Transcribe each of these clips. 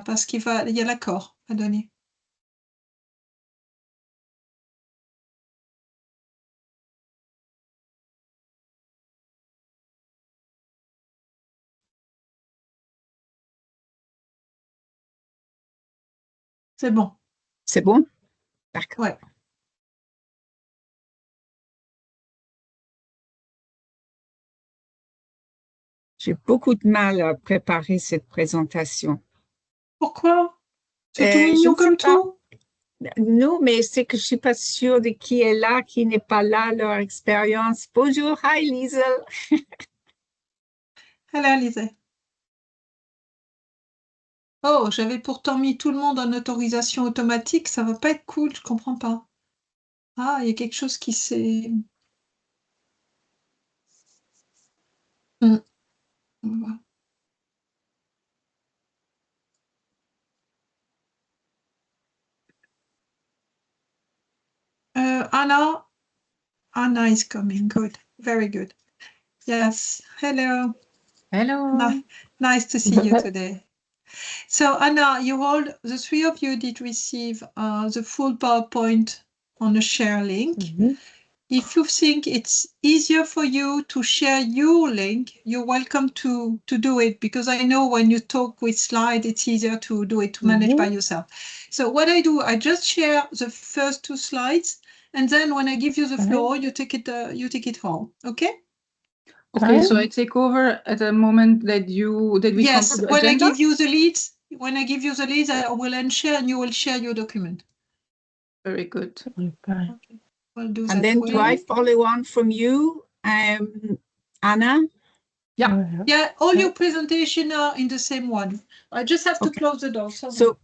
parce qu'il y a l'accord à donner. C'est bon. C'est bon? D'accord. Ouais. J'ai beaucoup de mal à préparer cette présentation. Pourquoi? C'est tout je mignon ne sais comme pas. tout. Non, mais c'est que je suis pas sûre de qui est là, qui n'est pas là, leur expérience. Bonjour, hi Liesel. Hello, Lisa. Oh, j'avais pourtant mis tout le monde en autorisation automatique, ça va pas être cool, je comprends pas. Ah, il y a quelque chose qui s'est... Voilà. Anna is coming. Good. Very good. Yes. Hello. Hello. Nice to see you today. So Anna, the three of you did receive the full PowerPoint on a share link. Mm-hmm. If you think it's easier for you to share your link, you're welcome to do it, because I know when you talk with slides, it's easier to do it, to manage by yourself. So what I do, I just share the first two slides, and then when I give you the floor, you take it home. Okay? Okay, so I take over at the moment that we yes, come to the when agenda? I give you the leads, I will then share, and you will share your document. Very good. Okay. We'll do And that then way. do I follow on from you, Anna? Yeah. Yeah, all your presentation are in the same one. I just have to close the door. So,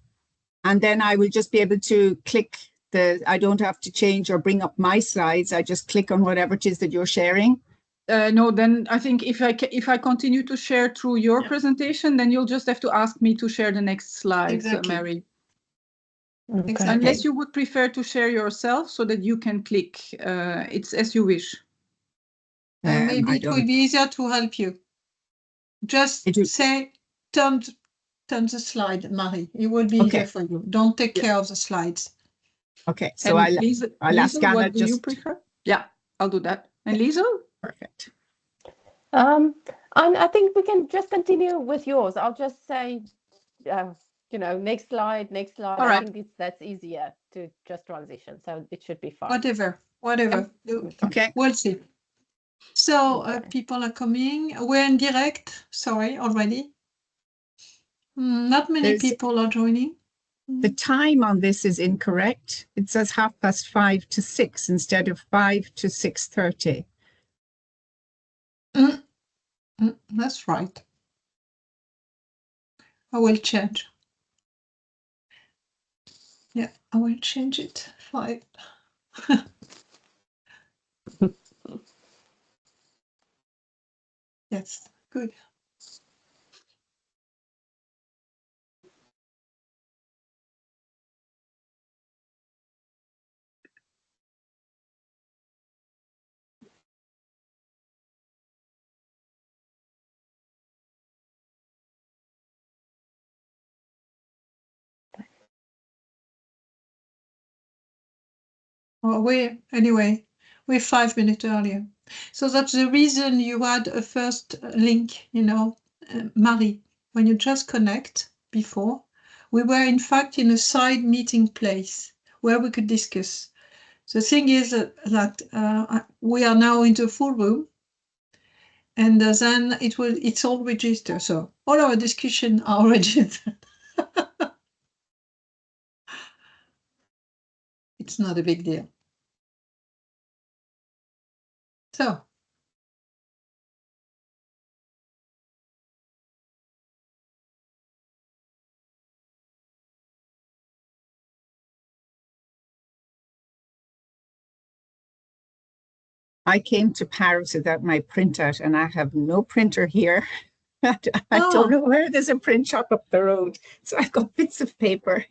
and then I will just be able to click I don't have to change or bring up my slides. I just click on whatever it is that you're sharing. No, then I think if I continue to share through your presentation, then you'll just have to ask me to share the next slide, Mary. Exactly. Unless you would prefer to share yourself so that you can click. It's as you wish. Maybe it will be easier to help you. Just say, turn the slide, Marie. It will be easier for you. Don't take care of the slides. Okay, so I'll ask Anna. What do you prefer? Yeah, I'll do that. And Liesel? Perfect. I think we can just continue with yours. I'll just say, next slide. All right. I think that's easier to just transition, so it should be fine. Whatever. Okay. We'll see. So people are coming. We're in direct. Sorry, already. Not many people are joining. The time on this is incorrect. It says 5:30 to 6 instead of 5 to 6:30. That's right. I will change. Yeah, I will change it. 5. Yes, good. We're 5 minutes earlier. So that's the reason you had a first link, Marie, when you just connect before, we were in fact in a side meeting place where we could discuss. The thing is that we are now in the full room, and then it's all registered. So all our discussions are registered. It's not a big deal. So I came to Paris without my printout, and I have no printer here. I don't know where there's a print shop up the road, so I've got bits of paper.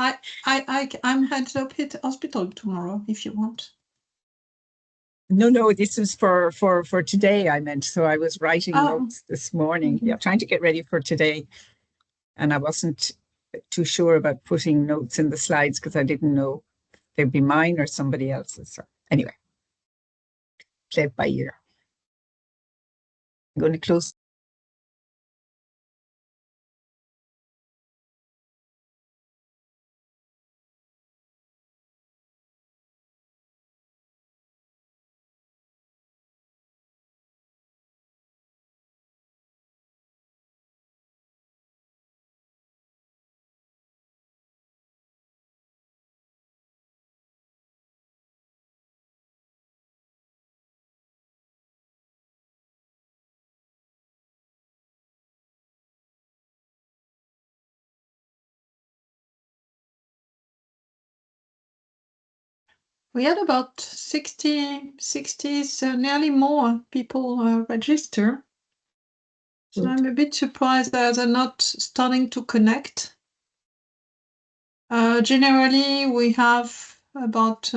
I'm headed up at the hospital tomorrow if you want. No, this is for today, I meant. So I was writing notes this morning, trying to get ready for today. And I wasn't too sure about putting notes in the slides because I didn't know if they'd be mine or somebody else's. So anyway, play it by ear. I'm going to close. We had about 60, so nearly more people register. So I'm a bit surprised that they're not starting to connect. Generally, we have about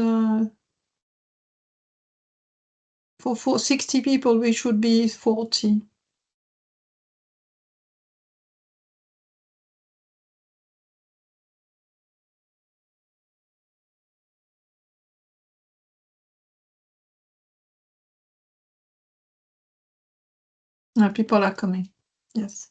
for 60 people, we should be 40. People are coming. Yes.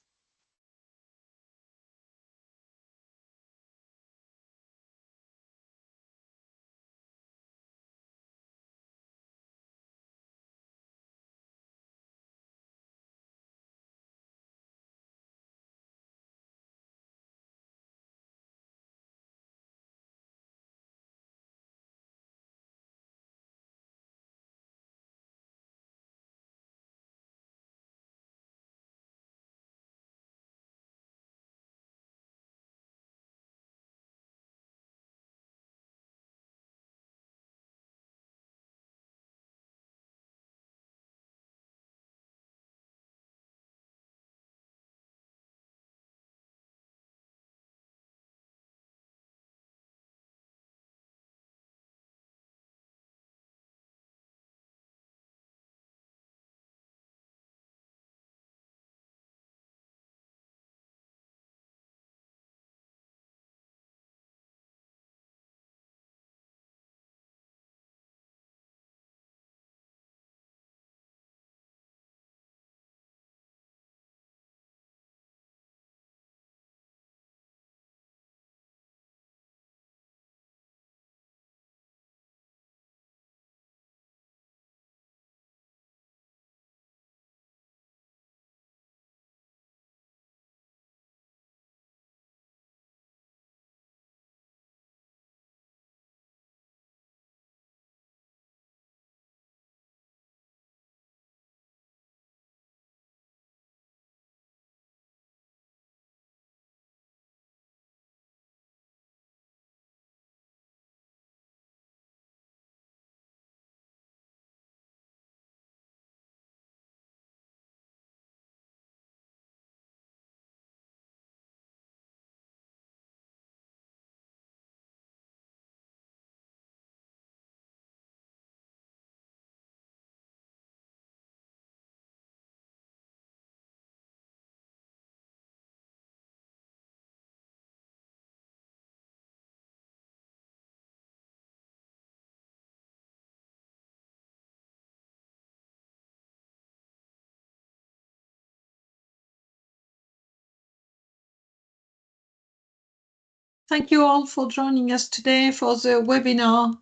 Thank you all for joining us today for the webinar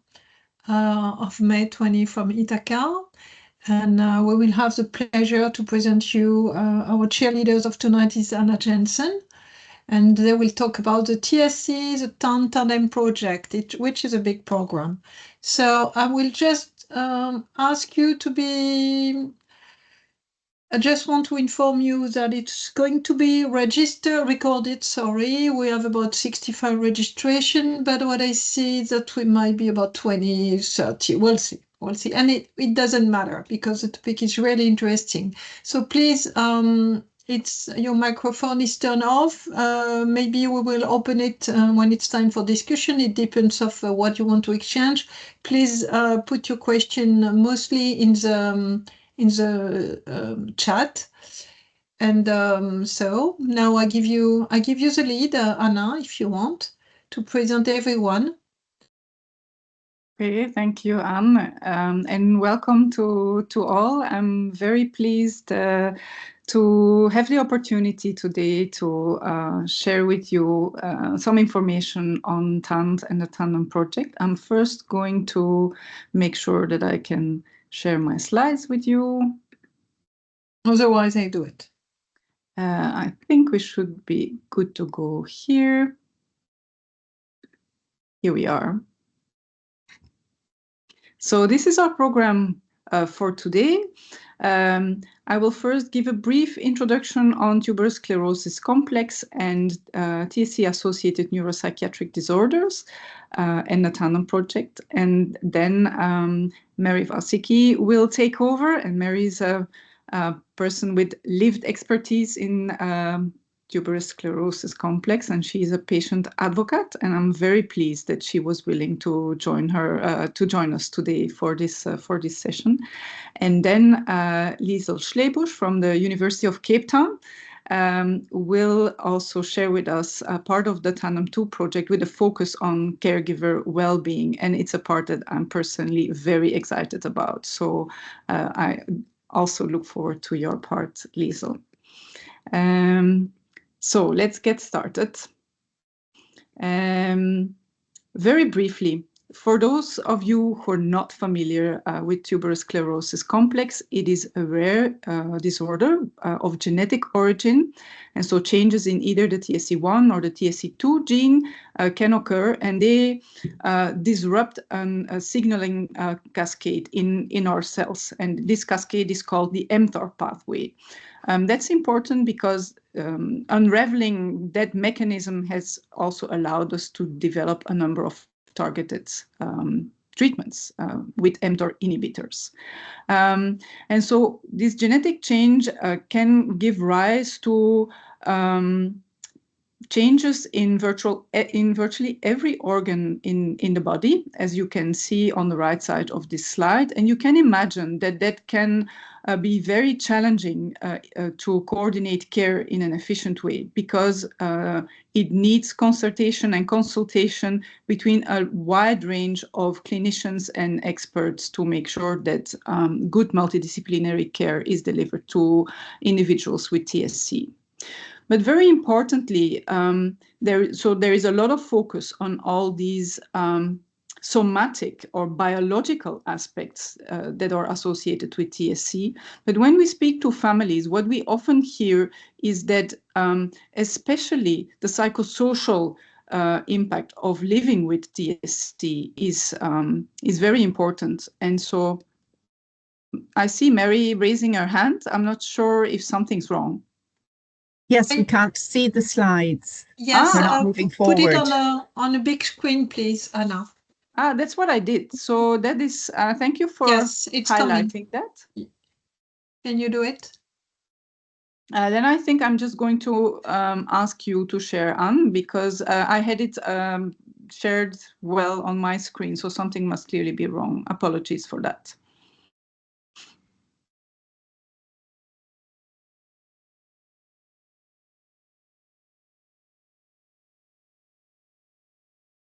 of May 20 from Ithaca. And we will have the pleasure to present you our cheerleaders of tonight is Anna Jensen. And they will talk about the TSC, the TANDem project, which is a big program. So I will just ask you to be... I just want to inform you that it's going to be recorded, sorry. We have about 65 registration, but what I see is that we might be about 20, 30. We'll see. And it doesn't matter because the topic is really interesting. So please, your microphone is turned off. Maybe we will open it when it's time for discussion. It depends of what you want to exchange. Please put your question mostly in the chat. And so now I give you the lead, Anna, if you want to present everyone. Okay, thank you, Anne, and welcome to all. I'm very pleased to have the opportunity today to share with you some information on TAND and the TANDem project. I'm first going to make sure that I can share my slides with you. Otherwise, I do it. I think we should be good to go here. Here we are. So this is our program for today. I will first give a brief introduction on tuberous sclerosis complex and TSC-associated neuropsychiatric disorders and the TANDem project. And then Mary Vasicki will take over, and Mary is a person with lived expertise in tuberous sclerosis complex, and she is a patient advocate, and I'm very pleased that she was willing to join us today for this session. And then Liesel Schlebusch from the University of Cape Town will also share with us a part of the TANDem 2 project with a focus on caregiver well-being, and it's a part that I'm personally very excited about. So I also look forward to your part, Liesel. So let's get started. Very briefly, for those of you who are not familiar with tuberous sclerosis complex, it is a rare disorder of genetic origin. And so changes in either the TSC1 or the TSC2 gene can occur, and they disrupt a signaling cascade in our cells. And this cascade is called the mTOR pathway. That's important because unraveling that mechanism has also allowed us to develop a number of targeted treatments with mTOR inhibitors. And so this genetic change can give rise to changes in virtually every organ in the body, as you can see on the right side of this slide. And you can imagine that can be very challenging to coordinate care in an efficient way, because it needs consultation and consultation between a wide range of clinicians and experts to make sure that good multidisciplinary care is delivered to individuals with TSC. But very importantly, there is a lot of focus on all these somatic or biological aspects that are associated with TSC. But when we speak to families, what we often hear is that especially the psychosocial impact of living with TSC is very important. And so I see Mary raising her hand. I'm not sure if something's wrong. Yes, we can't see the slides. Yes, we're not moving forward. Put it on a big screen, please, Anna. That's what I did. So that is, thank you for highlighting that. Can you do it? Then I think I'm just going to ask you to share, Anne, because I had it shared well on my screen, so something must clearly be wrong. Apologies for that.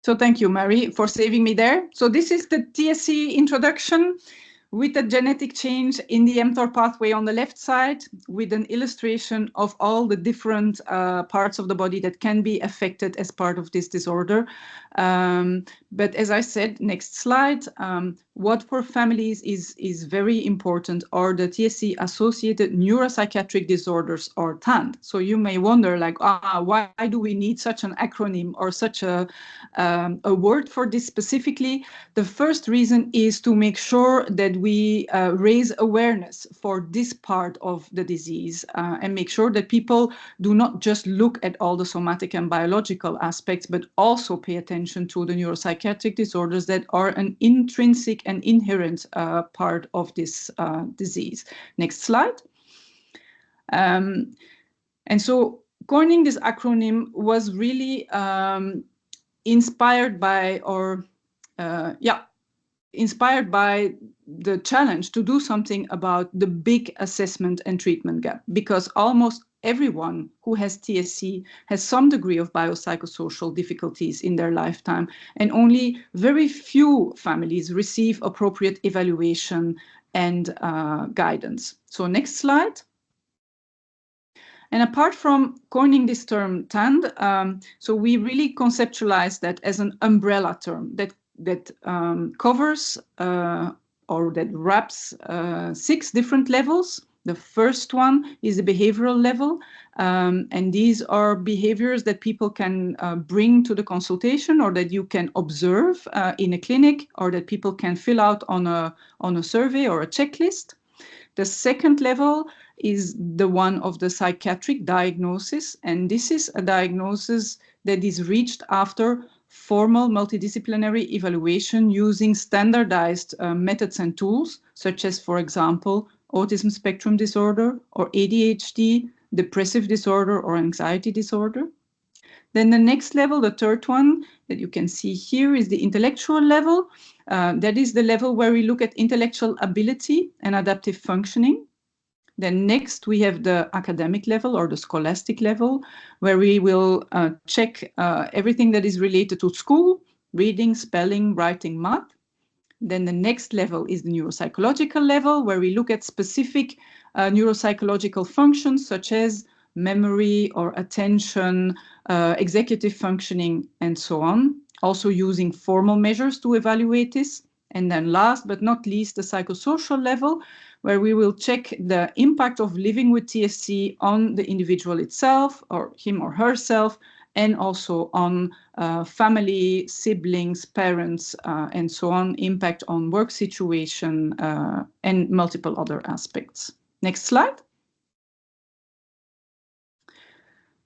So thank you, Mary, for saving me there. So this is the TSC introduction with a genetic change in the mTOR pathway on the left side, with an illustration of all the different parts of the body that can be affected as part of this disorder. But as I said, next slide, what for families is very important are the TSC-associated neuropsychiatric disorders, or TAND. So you may wonder, like, why do we need such an acronym or such a word for this specifically? The first reason is to make sure that we raise awareness for this part of the disease and make sure that people do not just look at all the somatic and biological aspects, but also pay attention to the neuropsychiatric disorders that are an intrinsic and inherent part of this disease. Next slide. And so coining this acronym was really inspired by, or inspired by the challenge to do something about the big assessment and treatment gap, because almost everyone who has TSC has some degree of biopsychosocial difficulties in their lifetime, and only very few families receive appropriate evaluation and guidance. So next slide. And apart from coining this term TAND, so we really conceptualize that as an umbrella term that covers or that wraps 6 different levels. The first one is the behavioral level, and these are behaviors that people can bring to the consultation, or that you can observe in a clinic, or that people can fill out on a survey or a checklist. The second level is the one of the psychiatric diagnosis, and this is a diagnosis that is reached after formal multidisciplinary evaluation using standardized methods and tools, such as, for example, autism spectrum disorder or ADHD, depressive disorder or anxiety disorder. Then the next level, the third one that you can see here, is the intellectual level. That is the level where we look at intellectual ability and adaptive functioning. Then next, we have the academic level or the scholastic level, where we will check everything that is related to school, reading, spelling, writing, math. Then the next level is the neuropsychological level, where we look at specific neuropsychological functions such as memory or attention, executive functioning, and so on, also using formal measures to evaluate this. And then last but not least, the psychosocial level, where we will check the impact of living with TSC on the individual itself, or him or herself, and also on family, siblings, parents, and so on, impact on work situation, and multiple other aspects. Next slide.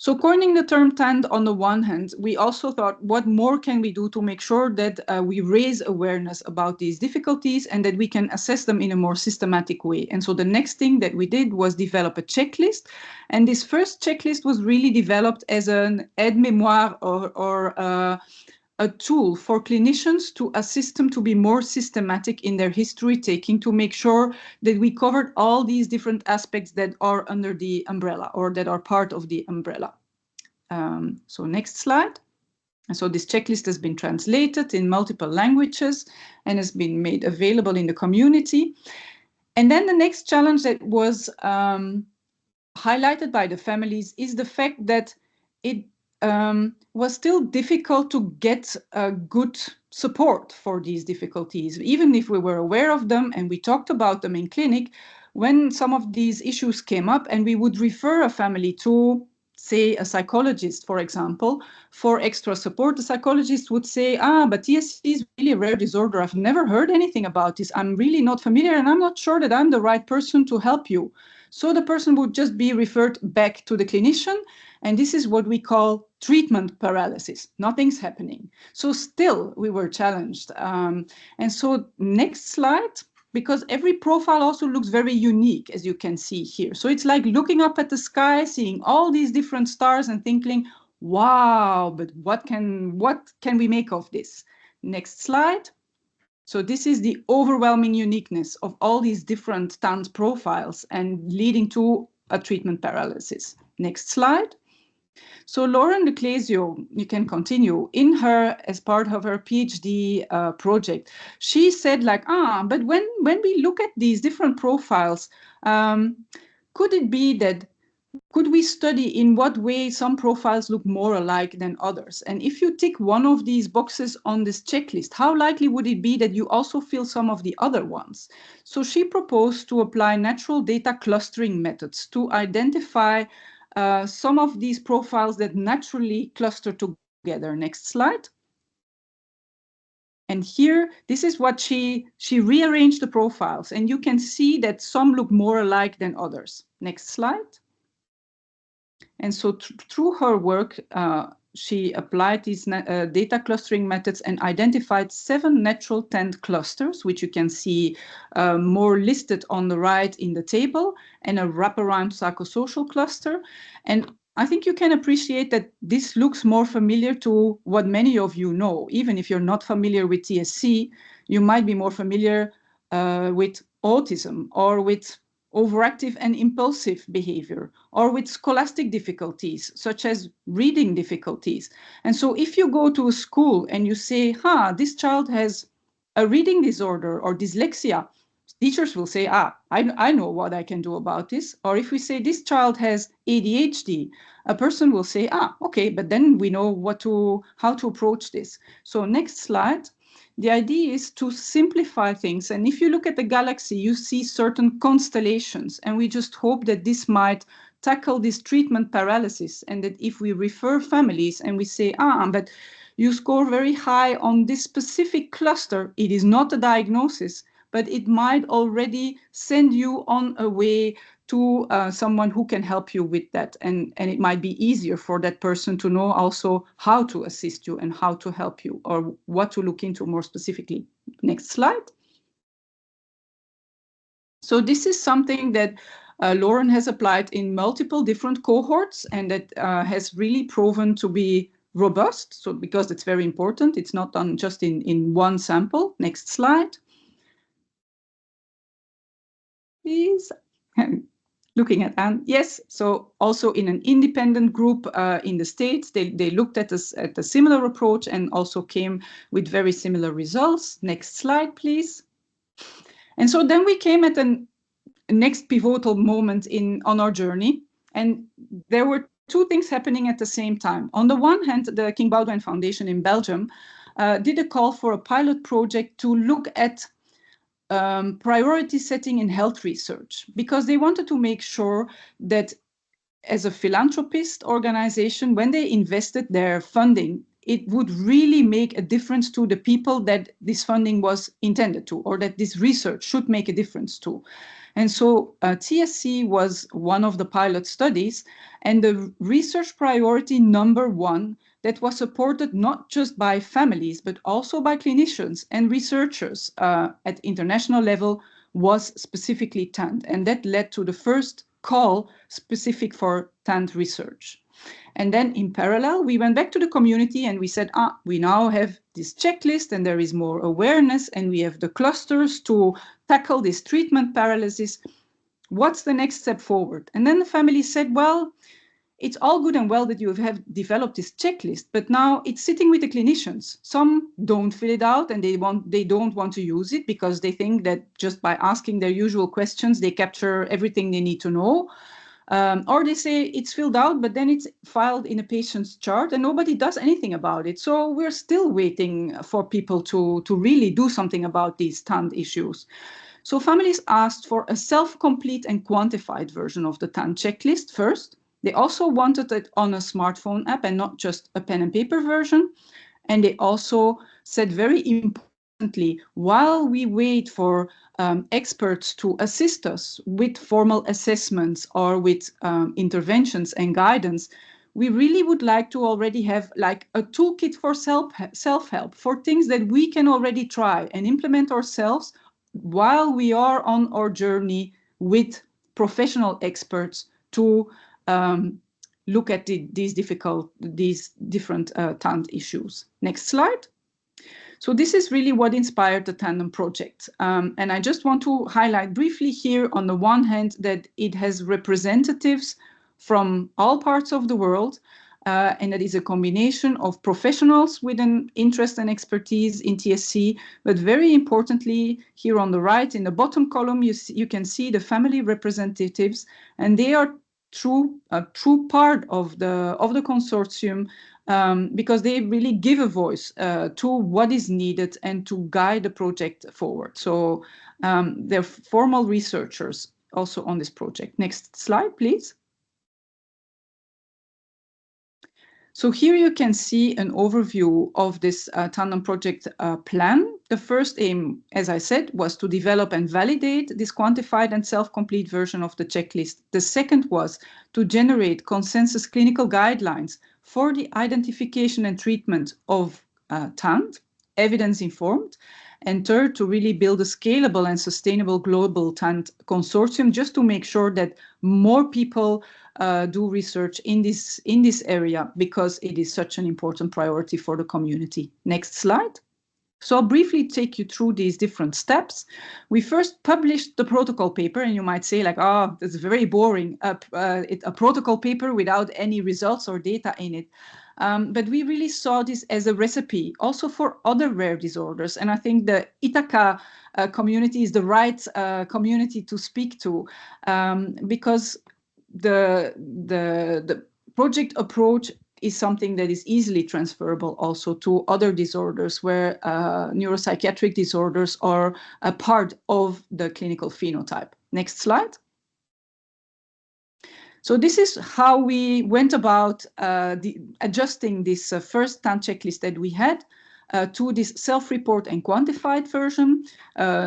So coining the term TAND, on the one hand, we also thought, what more can we do to make sure that we raise awareness about these difficulties and that we can assess them in a more systematic way? And so the next thing that we did was develop a checklist. And this first checklist was really developed as an aide-mémoire or a tool for clinicians to assist them to be more systematic in their history taking, to make sure that we covered all these different aspects that are under the umbrella or that are part of the umbrella. So next slide. And so this checklist has been translated in multiple languages and has been made available in the community. And then the next challenge that was highlighted by the families is the fact that it was still difficult to get good support for these difficulties. Even if we were aware of them and we talked about them in clinic, when some of these issues came up and we would refer a family to, say, a psychologist, for example, for extra support, the psychologist would say, but TSC is really a rare disorder. I've never heard anything about this. I'm really not familiar, and I'm not sure that I'm the right person to help you. So the person would just be referred back to the clinician, and this is what we call treatment paralysis. Nothing's happening. So still, we were challenged. And so next slide, because every profile also looks very unique, as you can see here. So it's like looking up at the sky, seeing all these different stars and thinking, wow, but what can we make of this? Next slide. So this is the overwhelming uniqueness of all these different TAND profiles and leading to a treatment paralysis. Next slide. So Lauren de Clesio, you can continue, in her, as part of her PhD project, she said like, but when we look at these different profiles, could it be that, could we study in what way some profiles look more alike than others? And if you tick one of these boxes on this checklist, how likely would it be that you also feel some of the other ones? So she proposed to apply natural data clustering methods to identify some of these profiles that naturally cluster together. Next slide. And here, this is what she rearranged the profiles, and you can see that some look more alike than others. Next slide. And so through her work, she applied these data clustering methods and identified 7 natural TAND clusters, which you can see more listed on the right in the table, and a wraparound psychosocial cluster. And I think you can appreciate that this looks more familiar to what many of you know. Even if you're not familiar with TSC, you might be more familiar with autism, or with overactive and impulsive behavior, or with scholastic difficulties, such as reading difficulties. And so if you go to a school and you say, this child has a reading disorder or dyslexia, teachers will say, I know what I can do about this. Or if we say this child has ADHD, a person will say, okay, but then we know how to approach this. So next slide. The idea is to simplify things. And if you look at the galaxy, you see certain constellations. And we just hope that this might tackle this treatment paralysis. And that if we refer families and we say, but you score very high on this specific cluster, it is not a diagnosis, but it might already send you on a way to someone who can help you with that. And it might be easier for that person to know also how to assist you and how to help you, or what to look into more specifically. Next slide. So this is something that Lauren has applied in multiple different cohorts, and that has really proven to be robust. So because it's very important, it's not done just in one sample. Next slide. Please. Looking at Anne, yes. So also in an independent group in the States, they looked at a similar approach and also came with very similar results. Next slide, please. And so then we came at the next pivotal moment on our journey, and there were two things happening at the same time. On the one hand, the King Baudouin Foundation in Belgium did a call for a pilot project to look at priority setting in health research, because they wanted to make sure that as a philanthropist organization, when they invested their funding, it would really make a difference to the people that this funding was intended to, or that this research should make a difference to. And so TSC was one of the pilot studies, and the research priority number one that was supported not just by families, but also by clinicians and researchers at international level was specifically TAND. And that led to the first call specific for TAND research. And then in parallel, we went back to the community and we said, we now have this checklist and there is more awareness and we have the clusters to tackle this treatment paralysis. What's the next step forward? And then the family said, well, it's all good and well that you have developed this checklist, but now it's sitting with the clinicians. Some don't fill it out and they don't want to use it because they think that just by asking their usual questions, they capture everything they need to know. Or they say it's filled out, but then it's filed in a patient's chart and nobody does anything about it. So we're still waiting for people to really do something about these TAND issues. So families asked for a self-complete and quantified version of the TAND checklist first. They also wanted it on a smartphone app and not just a pen and paper version. And they also said very importantly, while we wait for experts to assist us with formal assessments or with interventions and guidance, we really would like to already have like a toolkit for self-help, for things that we can already try and implement ourselves while we are on our journey with professional experts to look at these different TAND issues. Next slide. So this is really what inspired the TANDem project. And I just want to highlight briefly here on the one hand that it has representatives from all parts of the world, and that is a combination of professionals with an interest and expertise in TSC, but very importantly, here on the right in the bottom column, you can see the family representatives, and they are a true part of the consortium, because they really give a voice to what is needed and to guide the project forward. So they're formal researchers also on this project. Next slide, please. So here you can see an overview of this TANDem project plan. The first aim, as I said, was to develop and validate this quantified and self-complete version of the checklist. The second was to generate consensus clinical guidelines for the identification and treatment of TAND, evidence-informed. And third, to really build a scalable and sustainable global TAND consortium, just to make sure that more people do research in this area, because it is such an important priority for the community. Next slide. So I'll briefly take you through these different steps. We first published the protocol paper, and you might say like, oh, that's very boring, a protocol paper without any results or data in it. But we really saw this as a recipe also for other rare disorders. And I think the Ithaca community is the right community to speak to, because the project approach is something that is easily transferable also to other disorders where neuropsychiatric disorders are a part of the clinical phenotype. Next slide. So this is how we went about adjusting this first TAND checklist that we had to this self-report and quantified version.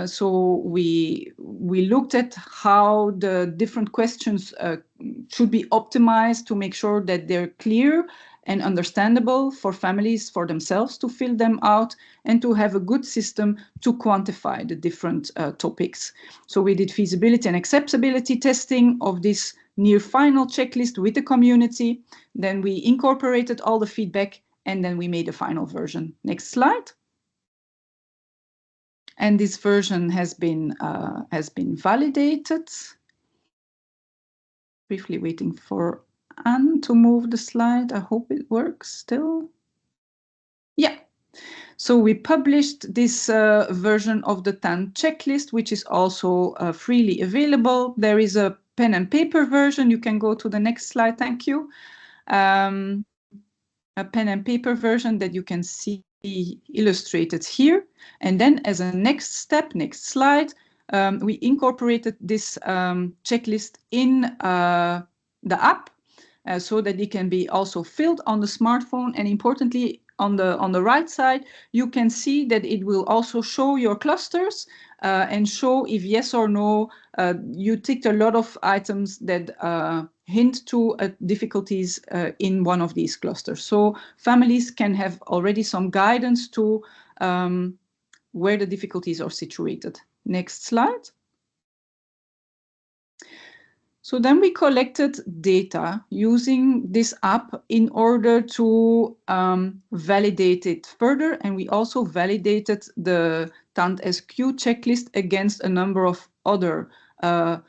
So we looked at how the different questions should be optimized to make sure that they're clear and understandable for families, for themselves to fill them out, and to have a good system to quantify the different topics. So we did feasibility and acceptability testing of this near final checklist with the community. Then we incorporated all the feedback, and then we made a final version. Next slide. And this version has been validated. Briefly waiting for Anne to move the slide. I hope it works still. Yeah. So we published this version of the TAND checklist, which is also freely available. There is a pen and paper version. You can go to the next slide. Thank you. A pen and paper version that you can see illustrated here. And then as a next step, next slide, we incorporated this checklist in the app so that it can be also filled on the smartphone. And importantly, on the right side, you can see that it will also show your clusters and show if yes or no, you ticked a lot of items that hint to difficulties in one of these clusters. So families can have already some guidance to where the difficulties are situated. Next slide. So then we collected data using this app in order to validate it further. And we also validated the TAND-SQ checklist against a number of other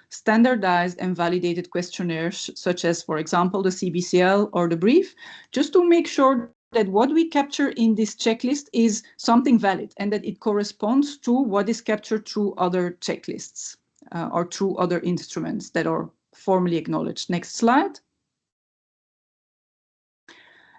standardized and validated questionnaires, such as, for example, the CBCL or the brief, just to make sure that what we capture in this checklist is something valid and that it corresponds to what is captured through other checklists or through other instruments that are formally acknowledged. Next slide.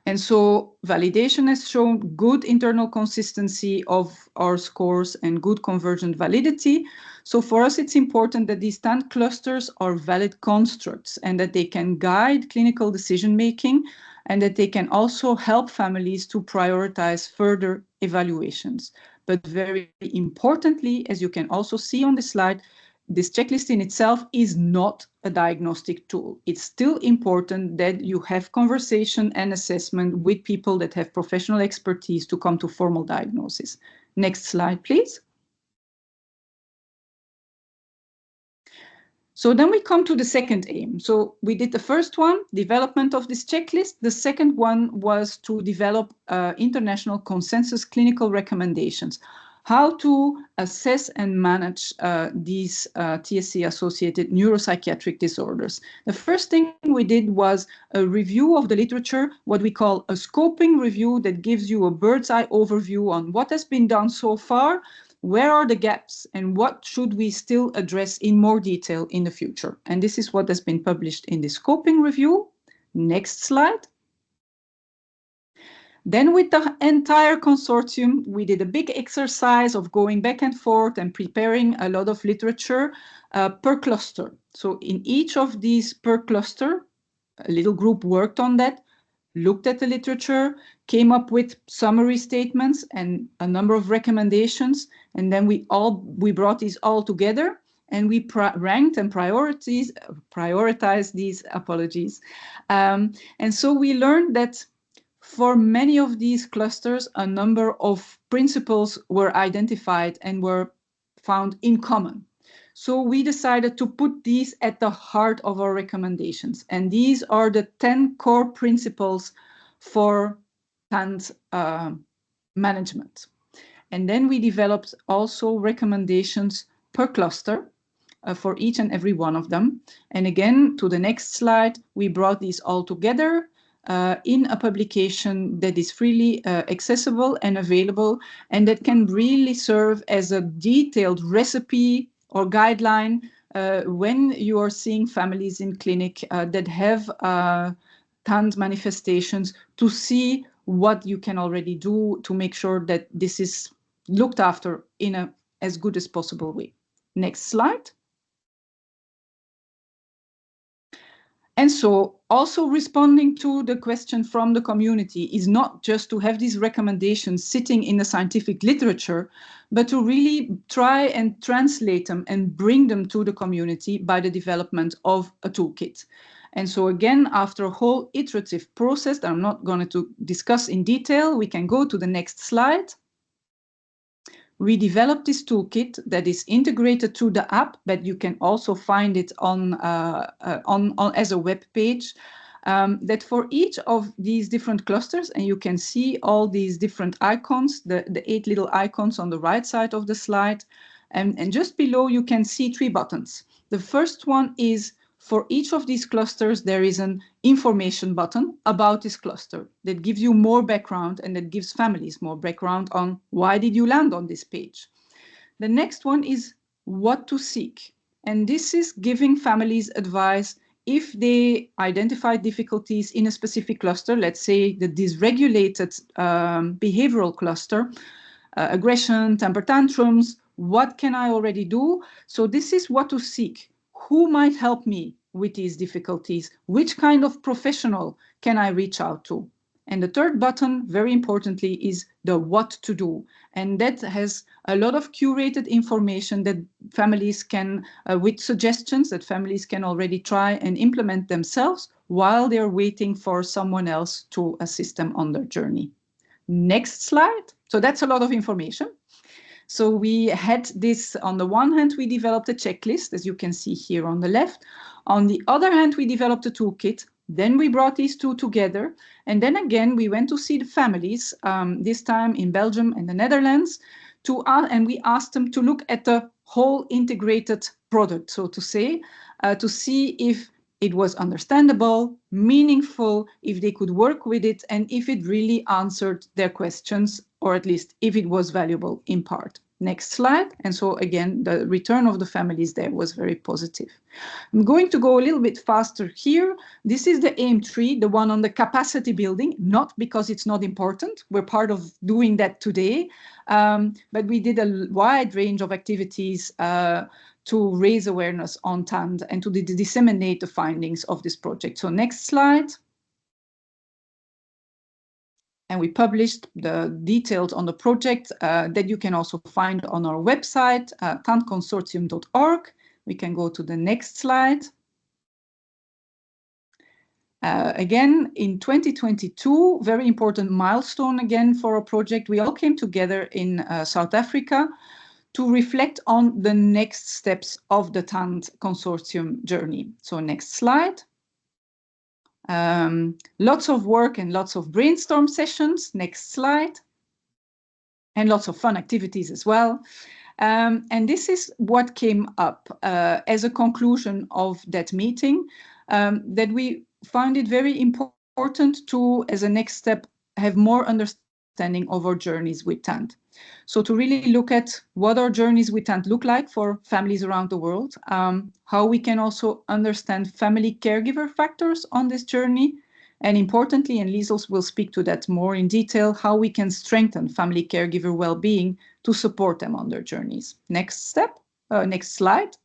And so validation has shown good internal consistency of our scores and good convergent validity. So for us, it's important that these TAND clusters are valid constructs and that they can guide clinical decision-making and that they can also help families to prioritize further evaluations. But very importantly, as you can also see on the slide, this checklist in itself is not a diagnostic tool. It's still important that you have conversation and assessment with people that have professional expertise to come to formal diagnosis. Next slide, please. So then we come to the second aim. So we did the first one, development of this checklist. The second one was to develop international consensus clinical recommendations. How to assess and manage these TSC-associated neuropsychiatric disorders. The first thing we did was a review of the literature, what we call a scoping review that gives you a bird's eye overview on what has been done so far, where are the gaps, and what should we still address in more detail in the future. And this is what has been published in the scoping review. Next slide. Then with the entire consortium, we did a big exercise of going back and forth and preparing a lot of literature per cluster. So in each of these per cluster, a little group worked on that, looked at the literature, came up with summary statements and a number of recommendations. And then we brought these all together and we ranked and prioritized these apologies. And so we learned that for many of these clusters, a number of principles were identified and were found in common. So we decided to put these at the heart of our recommendations. And these are the 10 core principles for TAND management. And then we developed also recommendations per cluster for each and every one of them. And again, to the next slide, we brought these all together in a publication that is freely accessible and available, and that can really serve as a detailed recipe or guideline when you are seeing families in clinic that have TAND manifestations, to see what you can already do to make sure that this is looked after in a as good as possible way. Next slide. And so also responding to the question from the community is not just to have these recommendations sitting in the scientific literature, but to really try and translate them and bring them to the community by the development of a toolkit. And so again, after a whole iterative process that I'm not going to discuss in detail, we can go to the next slide. We developed this toolkit that is integrated to the app, but you can also find it on as a web page. That for each of these different clusters, and you can see all these different icons, the 8 little icons on the right side of the slide, and just below you can see 3 buttons. The first one is, for each of these clusters, there is an information button about this cluster that gives you more background and that gives families more background on why did you land on this page. The next one is what to seek. And this is giving families advice if they identify difficulties in a specific cluster, let's say the dysregulated behavioral cluster, aggression, temper tantrums, what can I already do? So this is what to seek. Who might help me with these difficulties? Which kind of professional can I reach out to? And the third button, very importantly, is the what to do. And that has a lot of curated information that families can, with suggestions that families can already try and implement themselves while they're waiting for someone else to assist them on their journey. Next slide. So that's a lot of information. So we had this, on the one hand, we developed a checklist, as you can see here on the left. On the other hand, we developed a toolkit. Then we brought these two together. And then again, we went to see the families, this time in Belgium and the Netherlands, and we asked them to look at the whole integrated product, so to say, to see if it was understandable, meaningful, if they could work with it, and if it really answered their questions, or at least if it was valuable in part. Next slide. And so again, the return of the families there was very positive. I'm going to go a little bit faster here. This is the aim 3, the one on the capacity building, not because it's not important. We're part of doing that today. But we did a wide range of activities to raise awareness on TAND and to disseminate the findings of this project. So next slide. And we published the details on the project that you can also find on our website, tandconsortium.org. We can go to the next slide. Again, in 2022, very important milestone again for our project. We all came together in South Africa to reflect on the next steps of the TAND consortium journey. So next slide. Lots of work and lots of brainstorm sessions. Next slide. And lots of fun activities as well. And this is what came up as a conclusion of that meeting, that we found it very important to, as a next step, have more understanding of our journeys with TAND. So to really look at what our journeys with TAND look like for families around the world, how we can also understand family caregiver factors on this journey, and importantly, and Liesels will speak to that more in detail, how we can strengthen family caregiver well-being to support them on their journeys. Next step, next slide.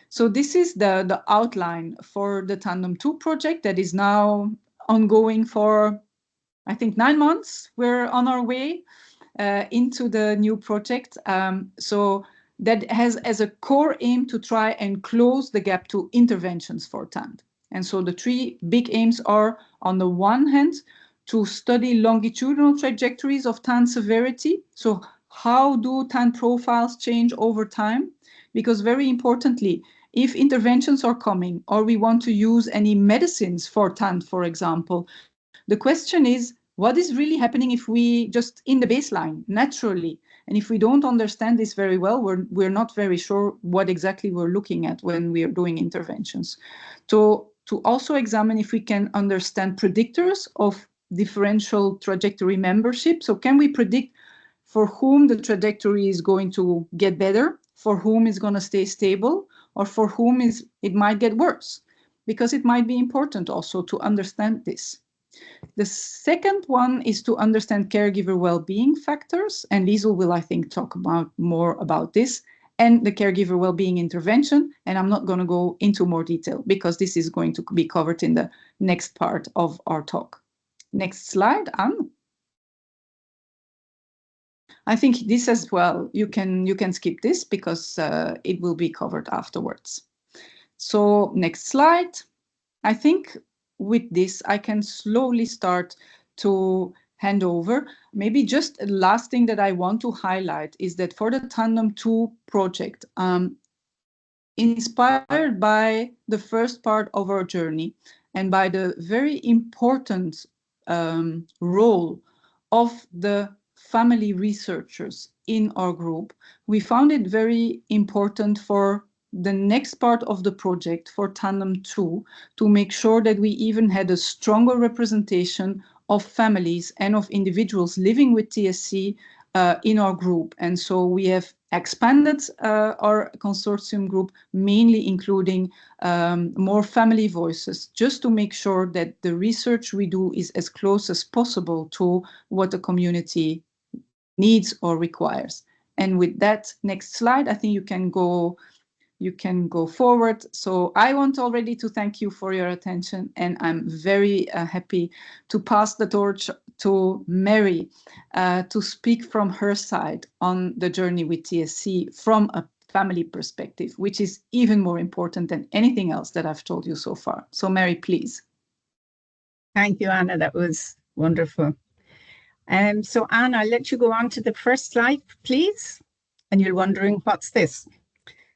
So this is the outline for the TANDem 2 project that is now ongoing for, I think, 9 months. We're on our way into the new project. So that has as a core aim to try and close the gap to interventions for TAND. And so the 3 big aims are, on the one hand, to study longitudinal trajectories of TAND severity. So how do TAND profiles change over time? Because very importantly, if interventions are coming, or we want to use any medicines for TAND, for example, the question is, What is really happening if we just in the baseline, naturally? And if we don't understand this very well, we're not very sure what exactly we're looking at when we are doing interventions. To also examine if we can understand predictors of differential trajectory membership. So can we predict for whom the trajectory is going to get better, for whom is going to stay stable, or for whom it might get worse? Because it might be important also to understand this. The second one is to understand caregiver well-being factors, and Liesel will, I think, talk more about this, and the caregiver well-being intervention, and I'm not going to go into more detail because this is going to be covered in the next part of our talk. Next slide, Anne. I think this as well, you can skip this because it will be covered afterwards. So next slide. I think with this, I can slowly start to hand over. Maybe just the last thing that I want to highlight is that for the TANDem 2 project, inspired by the first part of our journey and by the very important role of the family researchers in our group, we found it very important for the next part of the project, for TANDem 2, to make sure that we even had a stronger representation of families and of individuals living with TSC in our group. And so we have expanded our consortium group, mainly including more family voices, just to make sure that the research we do is as close as possible to what the community needs or requires. And with that, next slide, I think you can go forward. So I want already to thank you for your attention, and I'm very happy to pass the torch to Mary to speak from her side on the journey with TSC from a family perspective, which is even more important than anything else that I've told you so far. So Mary, please. Thank you, Anna. That was wonderful. So Anna, I'll let you go on to the first slide, please. And you're wondering, what's this?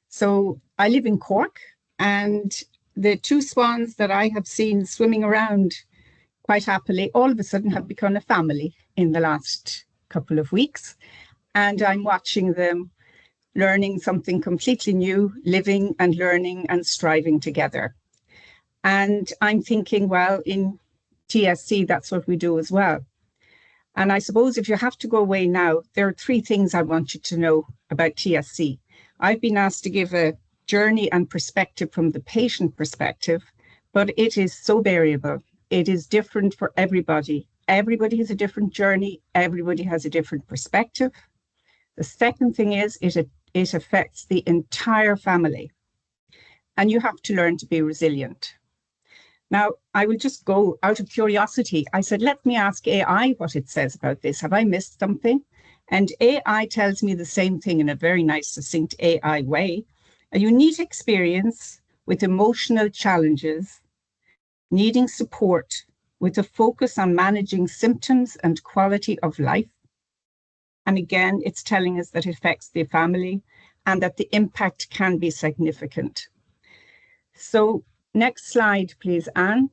So I live in Cork, and the two swans that I have seen swimming around quite happily all of a sudden have become a family in the last couple of weeks. And I'm watching them learning something completely new, living and learning and striving together. And I'm thinking, well, in TSC, that's what we do as well. And I suppose if you have to go away now, there are three things I want you to know about TSC. I've been asked to give a journey and perspective from the patient perspective, but it is so variable. It is different for everybody. Everybody has a different journey. Everybody has a different perspective. The second thing is it affects the entire family, and you have to learn to be resilient. Now, I will just go out of curiosity. I said, let me ask AI what it says about this. Have I missed something? And AI tells me the same thing in a very nice, succinct AI way. A unique experience with emotional challenges, needing support with a focus on managing symptoms and quality of life. And again, it's telling us that it affects the family and that the impact can be significant. So next slide, please, Anne.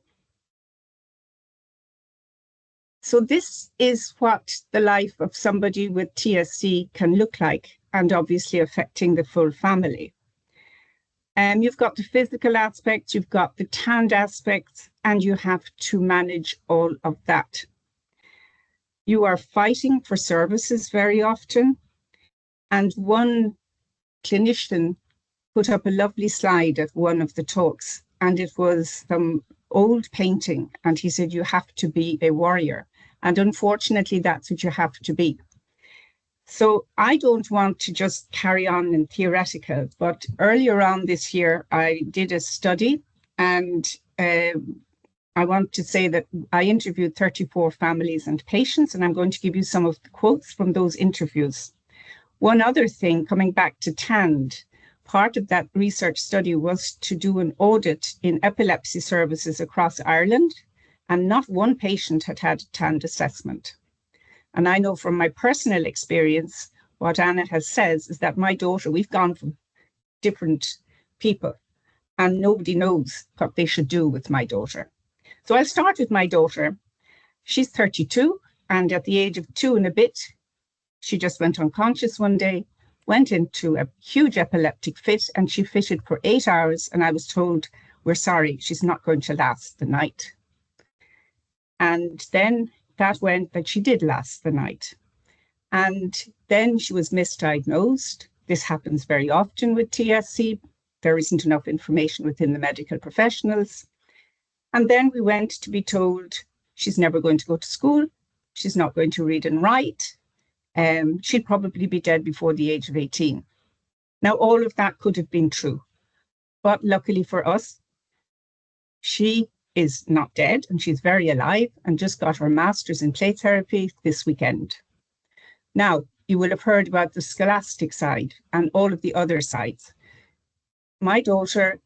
So this is what the life of somebody with TSC can look like, and obviously affecting the full family. You've got the physical aspects, you've got the TAND aspects, and you have to manage all of that. You are fighting for services very often. And one clinician put up a lovely slide at one of the talks, and it was some old painting. And he said, you have to be a warrior. And unfortunately, that's what you have to be. So I don't want to just carry on in theoretical, but earlier on this year, I did a study, and I want to say that I interviewed 34 families and patients, and I'm going to give you some of the quotes from those interviews. One other thing, coming back to TAND, part of that research study was to do an audit in epilepsy services across Ireland, and not one patient had had a TAND assessment. And I know from my personal experience, what Anna has said is that my daughter, we've gone from different people, and nobody knows what they should do with my daughter. So I'll start with my daughter. She's 32, and at the age of 2 and a bit, she just went unconscious one day, went into a huge epileptic fit, and she fitted for 8 hours, and I was told, we're sorry, she's not going to last the night. And then that went that she did last the night. And then she was misdiagnosed. This happens very often with TSC. There isn't enough information within the medical professionals. And then we went to be told she's never going to go to school. She's not going to read and write. She'd probably be dead before the age of 18. Now, all of that could have been true. But luckily for us, she is not dead and she's very alive and just got her master's in play therapy this weekend. Now, you will have heard about the scholastic side and all of the other sides. My daughter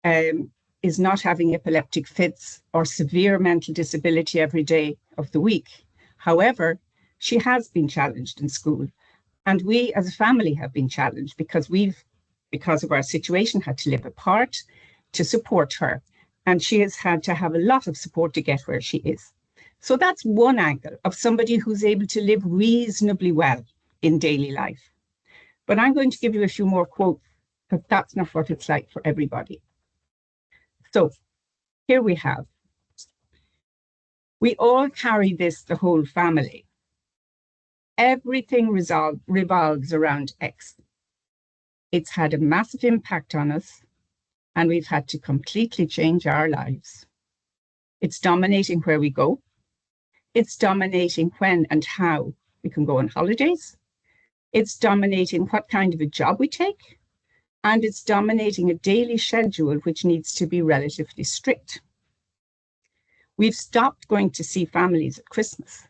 is not having epileptic fits or severe mental disability every day of the week. However, she has been challenged in school. And we as a family have been challenged because because of our situation, had to live apart to support her. And she has had to have a lot of support to get where she is. So that's one angle of somebody who's able to live reasonably well in daily life. But I'm going to give you a few more quotes because that's not what it's like for everybody. So here we have, we all carry this, the whole family. Everything revolves around X. It's had a massive impact on us, and we've had to completely change our lives. It's dominating where we go. It's dominating when and how we can go on holidays. It's dominating what kind of a job we take. And it's dominating a daily schedule, which needs to be relatively strict. We've stopped going to see families at Christmas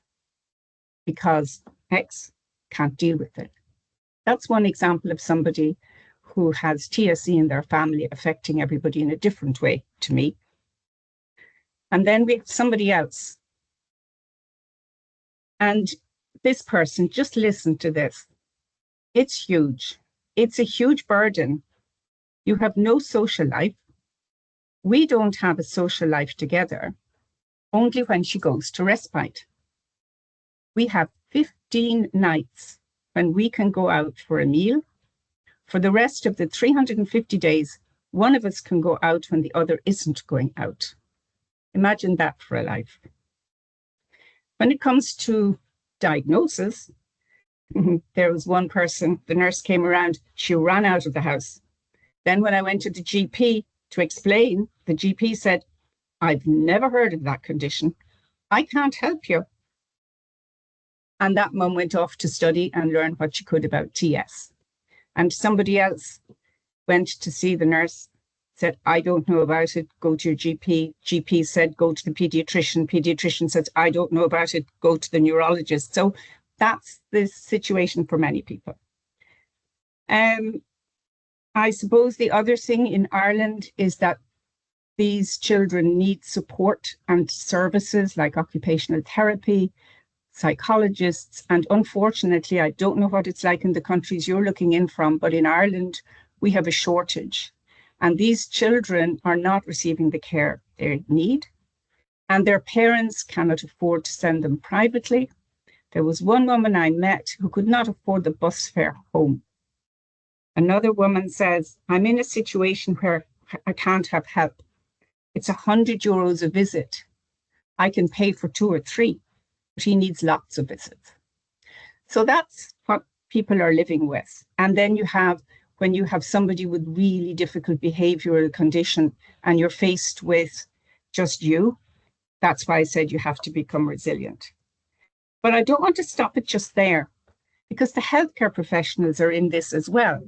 because X can't deal with it. That's one example of somebody who has TSC in their family affecting everybody in a different way to me. And then we have somebody else. And this person, just listen to this. It's huge. It's a huge burden. You have no social life. We don't have a social life together, only when she goes to respite. We have 15 nights when we can go out for a meal. For the rest of the 350 days, one of us can go out when the other isn't going out. Imagine that for a life. When it comes to diagnosis, there was one person, the nurse came around, she ran out of the house. Then when I went to the GP to explain, the GP said, I've never heard of that condition. I can't help you. And that mum went off to study and learn what she could about TS. And somebody else went to see the nurse, said, I don't know about it, go to your GP. GP said, go to the pediatrician. Pediatrician says, I don't know about it, go to the neurologist. So that's the situation for many people. I suppose the other thing in Ireland is that these children need support and services like occupational therapy, psychologists, and unfortunately, I don't know what it's like in the countries you're looking in from, but in Ireland, we have a shortage. And these children are not receiving the care they need, and their parents cannot afford to send them privately. There was one woman I met who could not afford the bus fare home. Another woman says, I'm in a situation where I can't have help. It's €100 a visit. I can pay for 2 or 3, but he needs lots of visits. So that's what people are living with. And then when you have somebody with really difficult behavioral condition and you're faced with just you, that's why I said you have to become resilient. But I don't want to stop it just there, because the healthcare professionals are in this as well.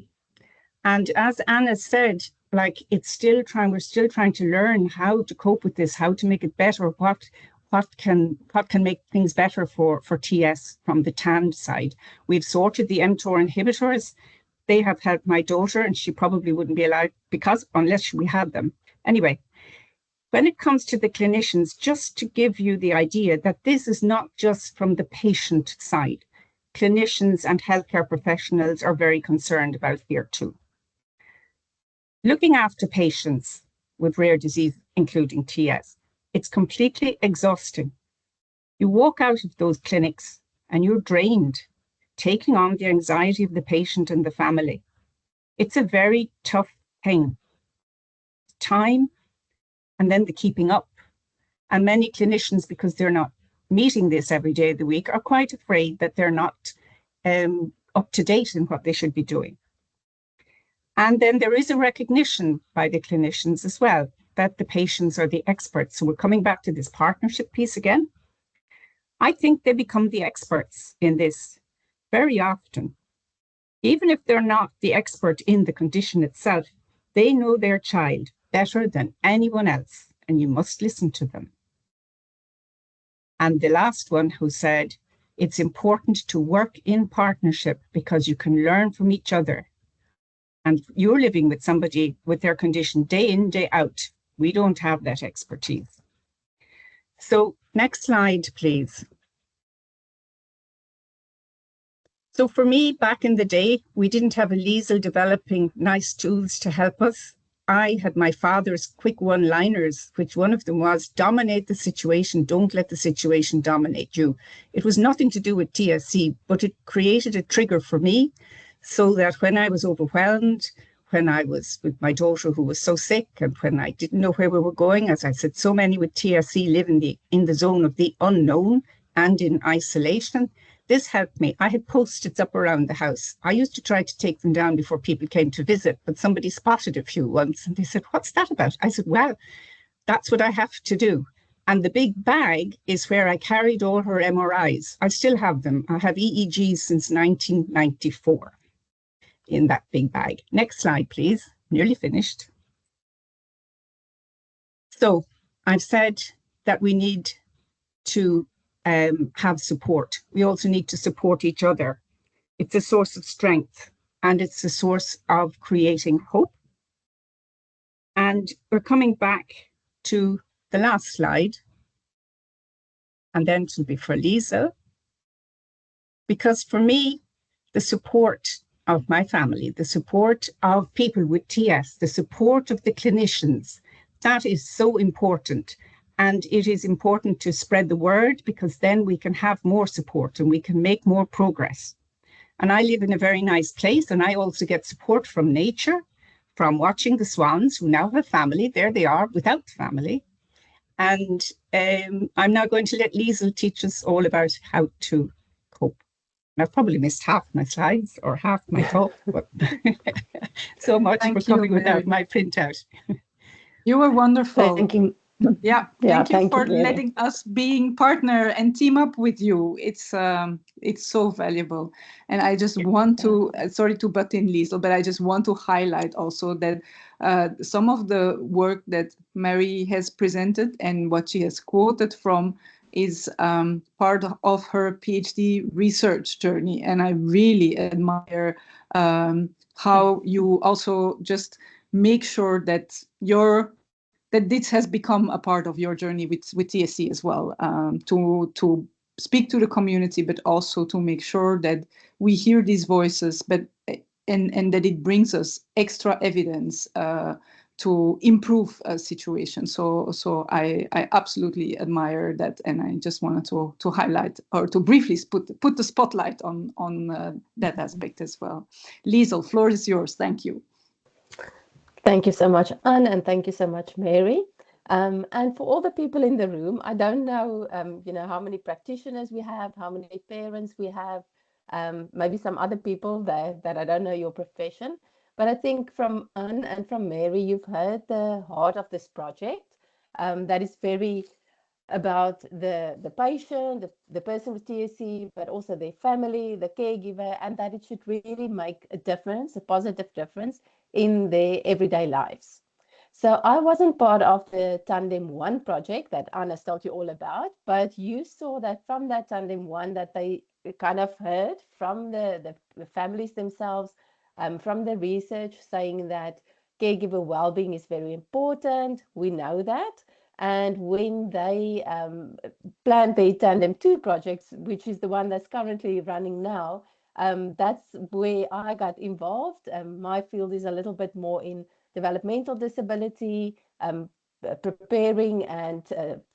And as Anna said, like we're still trying to learn how to cope with this, how to make it better, what can make things better for TS from the TAND side. We've sorted the mTOR inhibitors. They have helped my daughter, and she probably wouldn't be allowed unless we had them. Anyway, when it comes to the clinicians, just to give you the idea that this is not just from the patient side. Clinicians and healthcare professionals are very concerned about here too. Looking after patients with rare disease, including TS, it's completely exhausting. You walk out of those clinics and you're drained, taking on the anxiety of the patient and the family. It's a very tough thing. Time, and then the keeping up. And many clinicians, because they're not meeting this every day of the week, are quite afraid that they're not up to date in what they should be doing. And then there is a recognition by the clinicians as well that the patients are the experts. So we're coming back to this partnership piece again. I think they become the experts in this very often. Even if they're not the expert in the condition itself, they know their child better than anyone else, and you must listen to them. And the last one who said, it's important to work in partnership because you can learn from each other. And you're living with somebody with their condition day in, day out. We don't have that expertise. So next slide, please. So for me, back in the day, we didn't have a Liesl developing nice tools to help us. I had my father's quick one-liners, which one of them was, dominate the situation, don't let the situation dominate you. It was nothing to do with TSC, but it created a trigger for me so that when I was overwhelmed, when I was with my daughter who was so sick, and when I didn't know where we were going, as I said, so many with TSC live in the zone of the unknown and in isolation. This helped me. I had Post-its up around the house. I used to try to take them down before people came to visit, but somebody spotted a few once and they said, what's that about? I said, well, that's what I have to do. And the big bag is where I carried all her MRIs. I still have them. I have EEGs since 1994 in that big bag. Next slide, please. Nearly finished. So I've said that we need to have support. We also need to support each other. It's a source of strength and it's a source of creating hope. And we're coming back to the last slide, and then it'll be for Lisa. Because for me, the support of my family, the support of people with TS, the support of the clinicians, that is so important. And it is important to spread the word because then we can have more support and we can make more progress. And I live in a very nice place and I also get support from nature, from watching the swans who now have family. There they are without family. And I'm now going to let Liesl teach us all about how to cope. And I've probably missed half my slides or half my talk, but so much for coming without my printout. You were wonderful. Thank you. Yeah, thank you for letting us being partner and team up with you. It's so valuable. And I just want to, sorry to butt in, Liesl, but I just want to highlight also that some of the work that Mary has presented and what she has quoted from is part of her PhD research journey. And I really admire how you also just make sure that that this has become a part of your journey with TSC as well, to speak to the community, but also to make sure that we hear these voices, and that it brings us extra evidence to improve a situation. So I absolutely admire that, and I just wanted to highlight or to briefly put the spotlight on that aspect as well. Liesl, floor is yours. Thank you. Thank you so much, Anne, and thank you so much, Mary. And for all the people in the room, I don't know, how many practitioners we have, how many parents we have, maybe some other people that I don't know your profession. But I think from Anne and from Mary, you've heard the heart of this project. That is very about the patient, the person with TSC, but also their family, the caregiver, and that it should really make a difference, a positive difference in their everyday lives. So I wasn't part of the TANDem 1 project that Anna told you all about, but you saw that from that TANDem 1 that they kind of heard from the families themselves, from the research saying that caregiver well-being is very important. We know that. And when they planned the TANDem 2 projects, which is the one that's currently running now, that's where I got involved. My field is a little bit more in developmental disability, preparing and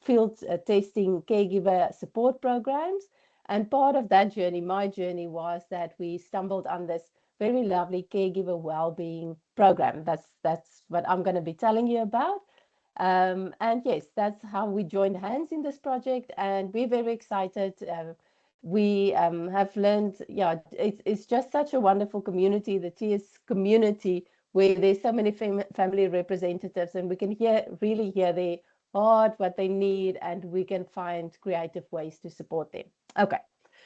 field testing caregiver support programs. And part of that journey, my journey, was that we stumbled on this very lovely caregiver well-being program. That's what I'm going to be telling you about. And yes, that's how we joined hands in this project, and we're very excited. We have learned, yeah, it's just such a wonderful community, the TS community, where there's so many family representatives, and we can really hear their heart, what they need, and we can find creative ways to support them. Okay,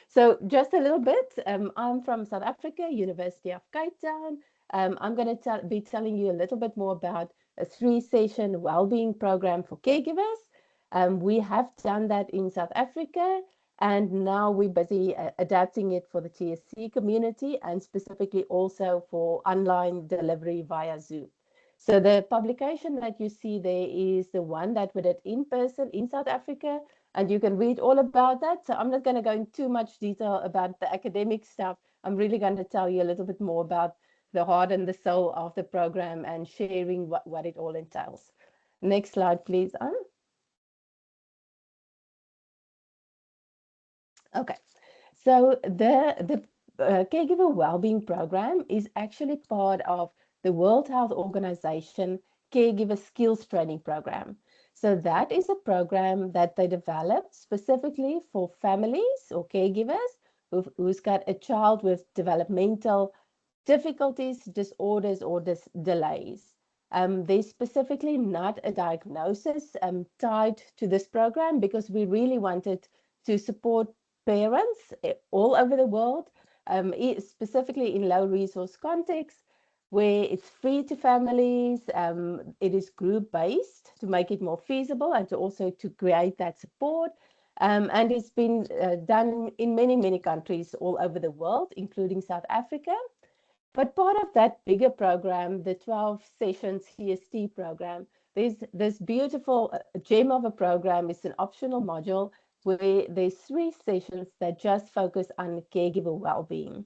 so just a little bit. I'm from South Africa, University of Cape Town. I'm going to be telling you a little bit more about a 3-session well-being program for caregivers. We have done that in South Africa, and now we're busy adapting it for the TSC community, and specifically also for online delivery via Zoom. So the publication that you see there is the one that we did in person in South Africa, and you can read all about that. So I'm not going to go into too much detail about the academic stuff. I'm really going to tell you a little bit more about the heart and the soul of the program and sharing what it all entails. Next slide, please, Anne. Okay, so the Caregiver Wellbeing Program is actually part of the World Health Organization Caregiver Skills Training Program. So that is a program that they developed specifically for families or caregivers who's got a child with developmental difficulties, disorders, or delays. There's specifically not a diagnosis tied to this program, because we really wanted to support parents all over the world, specifically in low resource contexts, where it's free to families. It is group based to make it more feasible and to also to create that support. And it's been done in many countries all over the world, including South Africa. But part of that bigger program, the 12 sessions CST program, there's this beautiful gem of a program. It's an optional module where there's 3 sessions that just focus on caregiver well-being.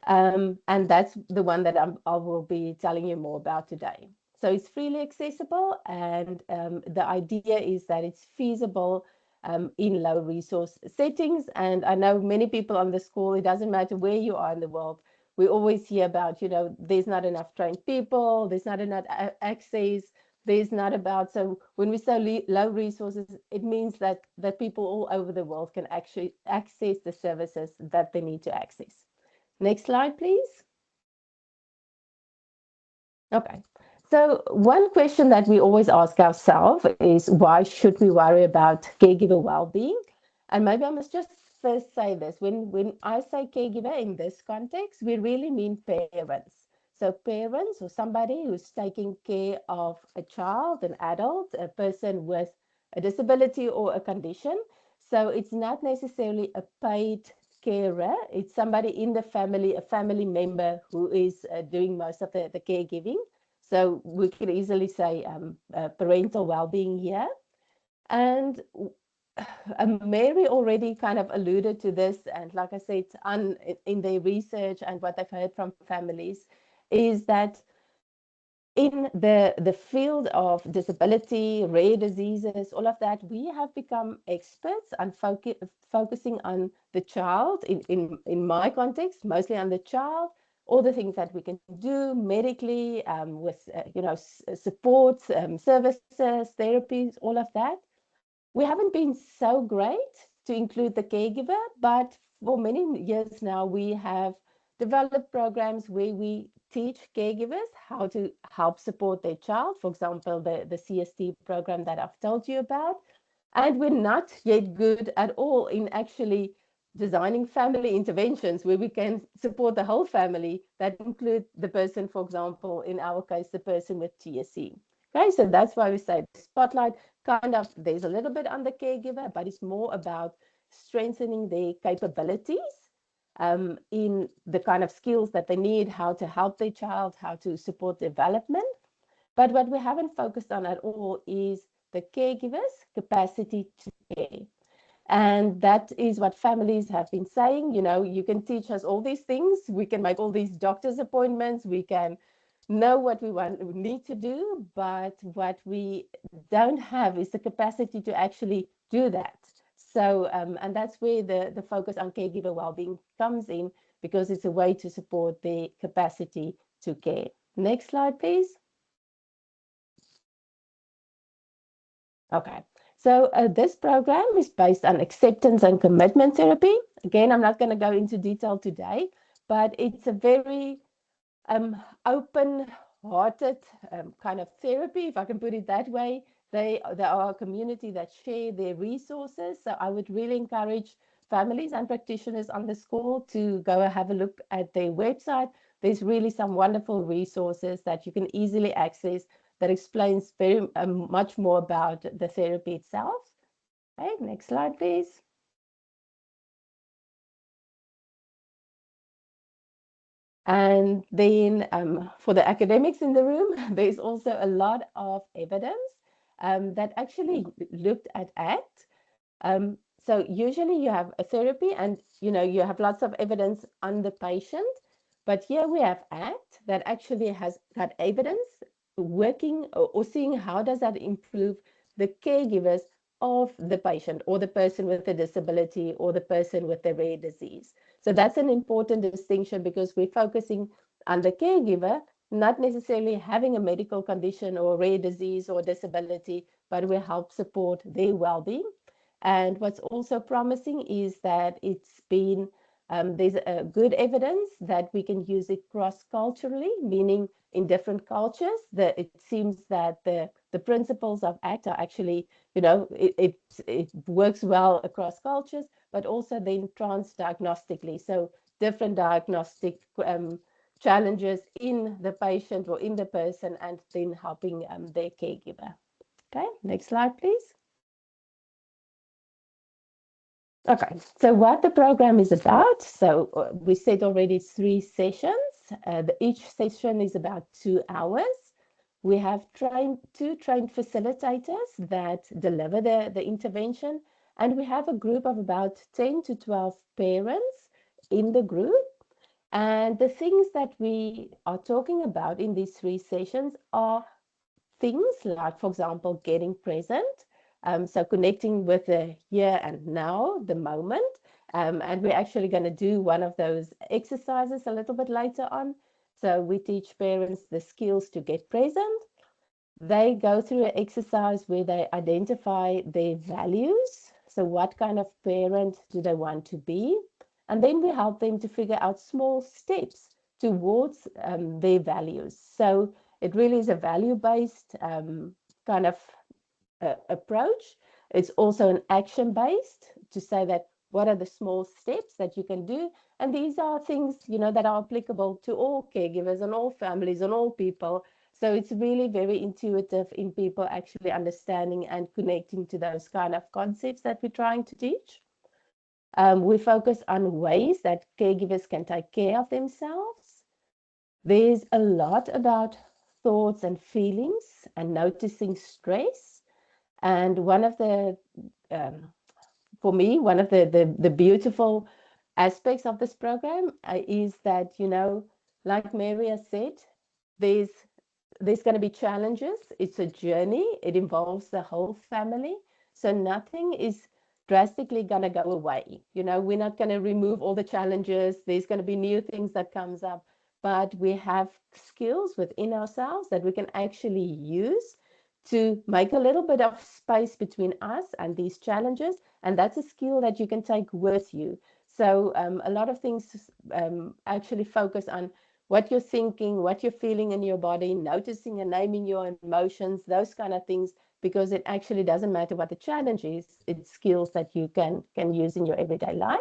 And that's the one that I will be telling you more about today. So it's freely accessible, and the idea is that it's feasible in low resource settings. And I know many people on this call, it doesn't matter where you are in the world, we always hear about, there's not enough trained people, there's not enough access, there's not about, so when we say low resources, it means that people all over the world can actually access the services that they need to access. Next slide, please. Okay, so one question that we always ask ourselves is, why should we worry about caregiver well-being? And maybe I must just first say this. When I say caregiver in this context, we really mean parents. So parents or somebody who's taking care of a child, an adult, a person with a disability or a condition. So it's not necessarily a paid carer. It's somebody in the family, a family member who is doing most of the caregiving. So we could easily say parental well-being here. And Mary already kind of alluded to this, and like I said, in their research and what they've heard from families, is that in the field of disability, rare diseases, all of that, we have become experts on focusing on the child, in my context, mostly on the child, all the things that we can do medically with, support, services, therapies, all of that. We haven't been so great to include the caregiver, but for many years now, we have developed programs where we teach caregivers how to help support their child. For example, the CST program that I've told you about. And we're not yet good at all in actually designing family interventions where we can support the whole family that include the person, for example, in our case, the person with TSC. Okay, so that's why we say the spotlight kind of, there's a little bit on the caregiver, but it's more about strengthening their capabilities in the kind of skills that they need, how to help their child, how to support development. But what we haven't focused on at all is the caregiver's capacity to care. And that is what families have been saying. You can teach us all these things. We can make all these doctor's appointments. We can know what we need to do, but what we don't have is the capacity to actually do that. So, and that's where the focus on caregiver well-being comes in, because it's a way to support their capacity to care. Next slide, please. Okay, so this program is based on acceptance and commitment therapy. Again, I'm not going to go into detail today, but it's a very open-hearted kind of therapy, if I can put it that way. They are a community that share their resources. So I would really encourage families and practitioners on the call to go and have a look at their website. There's really some wonderful resources that you can easily access that explains very much more about the therapy itself. Okay, next slide, please. And then for the academics in the room, there's also a lot of evidence that actually looked at ACT. So usually you have a therapy and, you know, you have lots of evidence on the patient, but here we have ACT that actually has got evidence working or seeing how does that improve the caregivers of the patient or the person with a disability or the person with a rare disease. So that's an important distinction, because we're focusing on the caregiver, not necessarily having a medical condition or a rare disease or disability, but we help support their well-being. And what's also promising is that it's been, there's a good evidence that we can use it cross-culturally, meaning in different cultures, that it seems that the principles of ACT are actually, you know, it works well across cultures, but also then trans-diagnostically. So different diagnostic challenges in the patient or in the person, and then helping their caregiver. Okay, next slide, please. Okay, so what the program is about, so we said already 3 sessions. Each session is about 2 hours. We have 2 trained facilitators that deliver the intervention, and we have a group of about 10 to 12 parents in the group. And the things that we are talking about in these 3 sessions are things like, for example, getting present. So connecting with the here and now, the moment. And we're actually going to do one of those exercises a little bit later on. So we teach parents the skills to get present. They go through an exercise where they identify their values. So what kind of parent do they want to be? And then we help them to figure out small steps towards their values. So it really is a value-based kind of approach. It's also an action-based, to say that what are the small steps that you can do? And these are things, you know, that are applicable to all caregivers and all families and all people. So it's really very intuitive in people actually understanding and connecting to those kind of concepts that we're trying to teach. We focus on ways that caregivers can take care of themselves. There's a lot about thoughts and feelings and noticing stress. And one of the, for me, one of the beautiful aspects of this program is that, you know, like Maria said, there's going to be challenges. It's a journey. It involves the whole family. So nothing is drastically going to go away. You know, we're not going to remove all the challenges. There's going to be new things that comes up, but we have skills within ourselves that we can actually use to make a little bit of space between us and these challenges. And that's a skill that you can take with you. So a lot of things actually focus on what you're thinking, what you're feeling in your body, noticing and naming your emotions, those kind of things, because it actually doesn't matter what the challenge is. It's skills that you can use in your everyday life.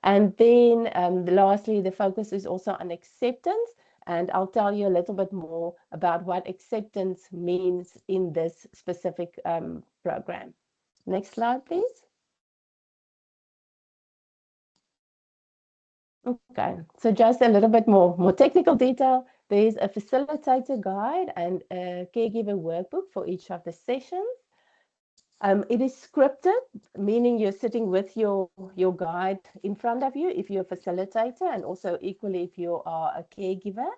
And then lastly, the focus is also on acceptance. And I'll tell you a little bit more about what acceptance means in this specific program. Next slide, please. Okay, so just a little bit more technical detail. There's a facilitator guide and a caregiver workbook for each of the sessions. It is scripted, meaning you're sitting with your guide in front of you if you're a facilitator, and also equally if you are a caregiver.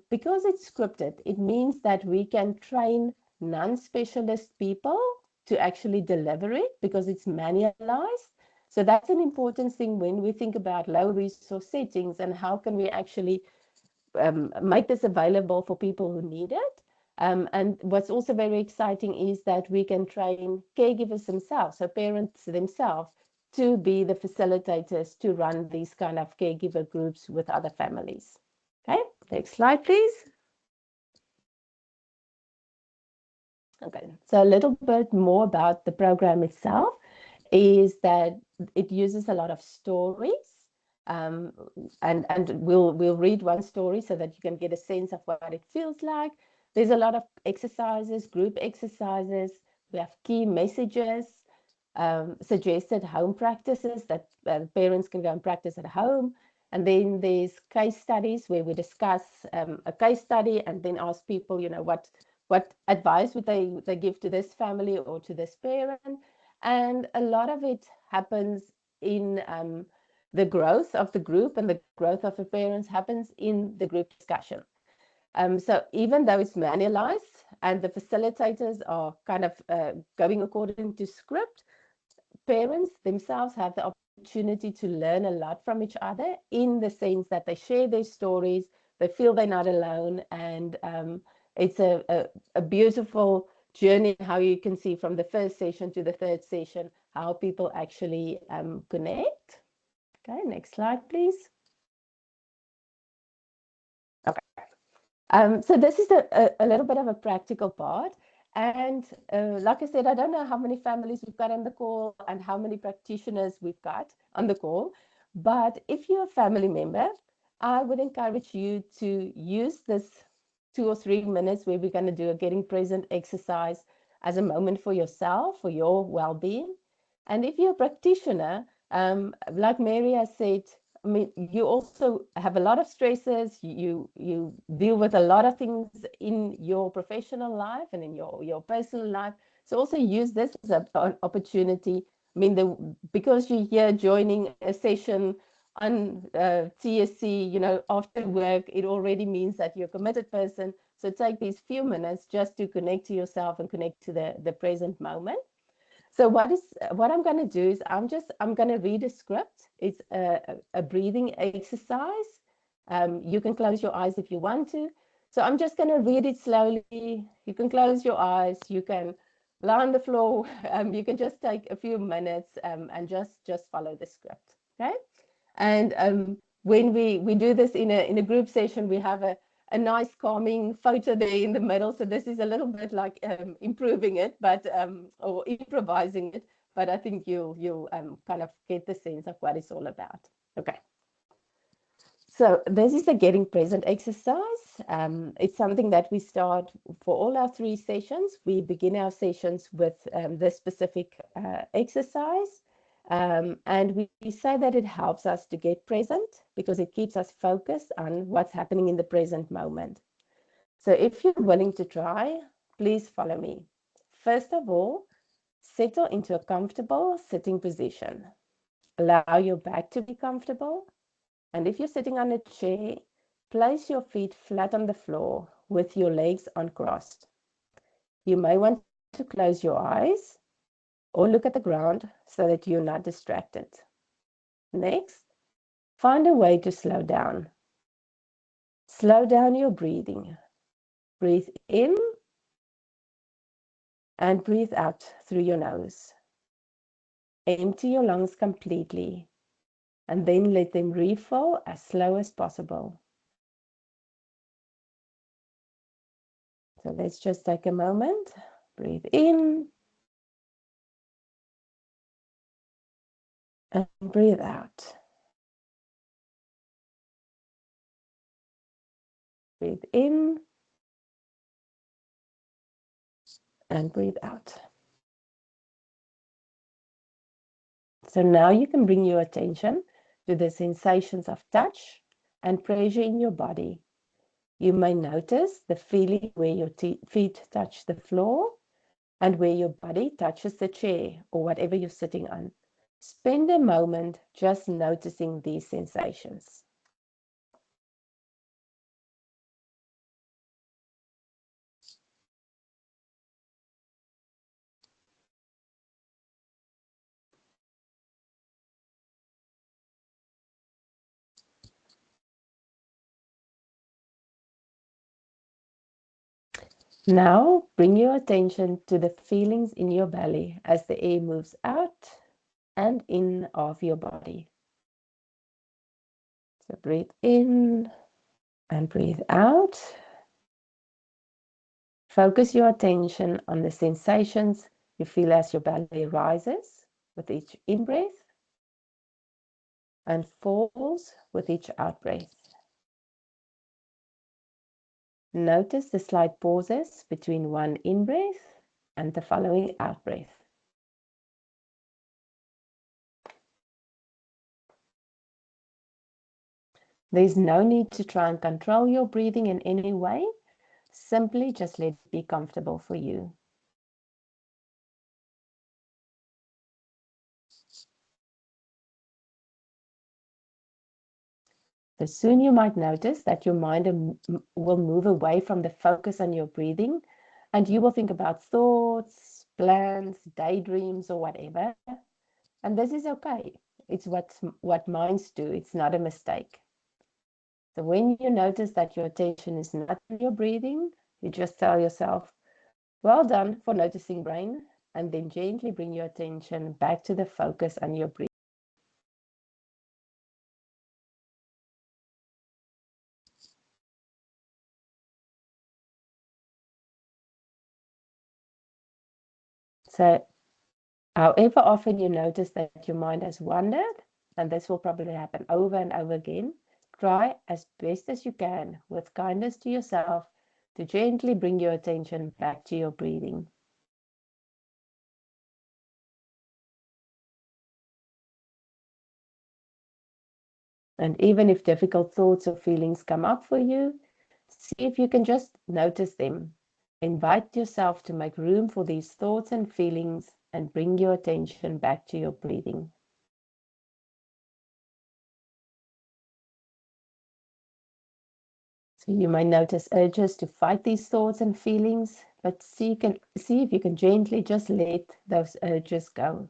Because it's scripted, it means that we can train non-specialist people to actually deliver it because it's manualized. So that's an important thing when we think about low resource settings and how can we actually make this available for people who need it. And what's also very exciting is that we can train caregivers themselves, so parents themselves, to be the facilitators to run these kind of caregiver groups with other families. Okay, next slide, please. Okay, so a little bit more about the program itself is that it uses a lot of stories. And we'll read one story so that you can get a sense of what it feels like. There's a lot of exercises, group exercises. We have key messages, suggested home practices that parents can go and practice at home. And then there's case studies where we discuss a case study and then ask people, you know, what advice would they give to this family or to this parent. And a lot of it happens in the growth of the group, and the growth of the parents happens in the group discussion. So even though it's manualized and the facilitators are kind of going according to script, parents themselves have the opportunity to learn a lot from each other in the sense that they share their stories, they feel they're not alone, and it's a beautiful journey, how you can see from the first session to the third session, how people actually connect. Okay, next slide, please. Okay. So this is a little bit of a practical part. And like I said, I don't know how many families we've got on the call and how many practitioners we've got on the call. But if you're a family member, I would encourage you to use this 2 or 3 minutes where we're going to do a getting present exercise as a moment for yourself, for your well-being. And if you're a practitioner, like Mary has said, I mean, you also have a lot of stresses. You deal with a lot of things in your professional life and in your personal life. So also use this as an opportunity. I mean, because you're here joining a session on TSC, you know, after work, it already means that you're a committed person. So take these few minutes just to connect to yourself and connect to the present moment. So what I'm going to do is I'm going to read a script. It's a breathing exercise. You can close your eyes if you want to. So I'm just going to read it slowly. You can close your eyes. You can lie on the floor. You can just take a few minutes and just follow the script. Okay. And when we do this in a group session, we have a nice calming photo there in the middle. So this is a little bit like improving it, but or improvising it. But I think you'll kind of get the sense of what it's all about. Okay. So this is the getting present exercise. It's something that we start for all our 3 sessions. We begin our sessions with this specific exercise. And we say that it helps us to get present because it keeps us focused on what's happening in the present moment. So if you're willing to try, please follow me. First of all, settle into a comfortable sitting position. Allow your back to be comfortable. And if you're sitting on a chair, place your feet flat on the floor with your legs uncrossed. You may want to close your eyes or look at the ground so that you're not distracted. Next, find a way to slow down. Slow down your breathing. Breathe in and breathe out through your nose. Empty your lungs completely and then let them refill as slow as possible. So let's just take a moment. Breathe in and breathe out. Breathe in and breathe out. So now you can bring your attention to the sensations of touch and pressure in your body. You may notice the feeling where your feet touch the floor and where your body touches the chair or whatever you're sitting on. Spend a moment just noticing these sensations. Now bring your attention to the feelings in your belly as the air moves out and in of your body. So breathe in and breathe out. Focus your attention on the sensations you feel as your belly rises with each in-breath and falls with each out-breath. Notice the slight pauses between one in-breath and the following out-breath. There's no need to try and control your breathing in any way. Simply just let it be comfortable for you. So soon you might notice that your mind will move away from the focus on your breathing, and you will think about thoughts, plans, daydreams, or whatever. And this is okay. It's what minds do. It's not a mistake. So when you notice that your attention is not on your breathing, you just tell yourself, well done for noticing, brain, and then gently bring your attention back to the focus on your breathing. So however often you notice that your mind has wandered, and this will probably happen over and over again, try as best as you can with kindness to yourself to gently bring your attention back to your breathing. And even if difficult thoughts or feelings come up for you, see if you can just notice them. Invite yourself to make room for these thoughts and feelings and bring your attention back to your breathing. So you might notice urges to fight these thoughts and feelings, but see if you can gently just let those urges go.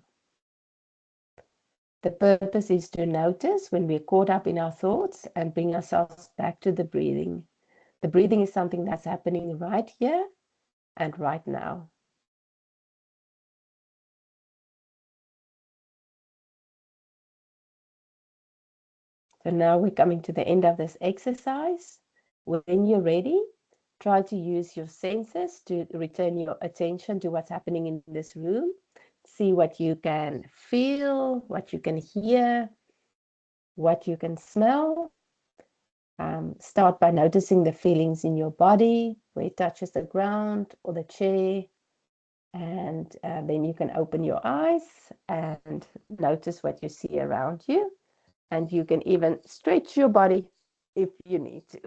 The purpose is to notice when we're caught up in our thoughts and bring ourselves back to the breathing. The breathing is something that's happening right here and right now. So now we're coming to the end of this exercise. When you're ready, try to use your senses to return your attention to what's happening in this room. See what you can feel, what you can hear, what you can smell. Start by noticing the feelings in your body, where it touches the ground or the chair. And then you can open your eyes and notice what you see around you. And you can even stretch your body if you need to.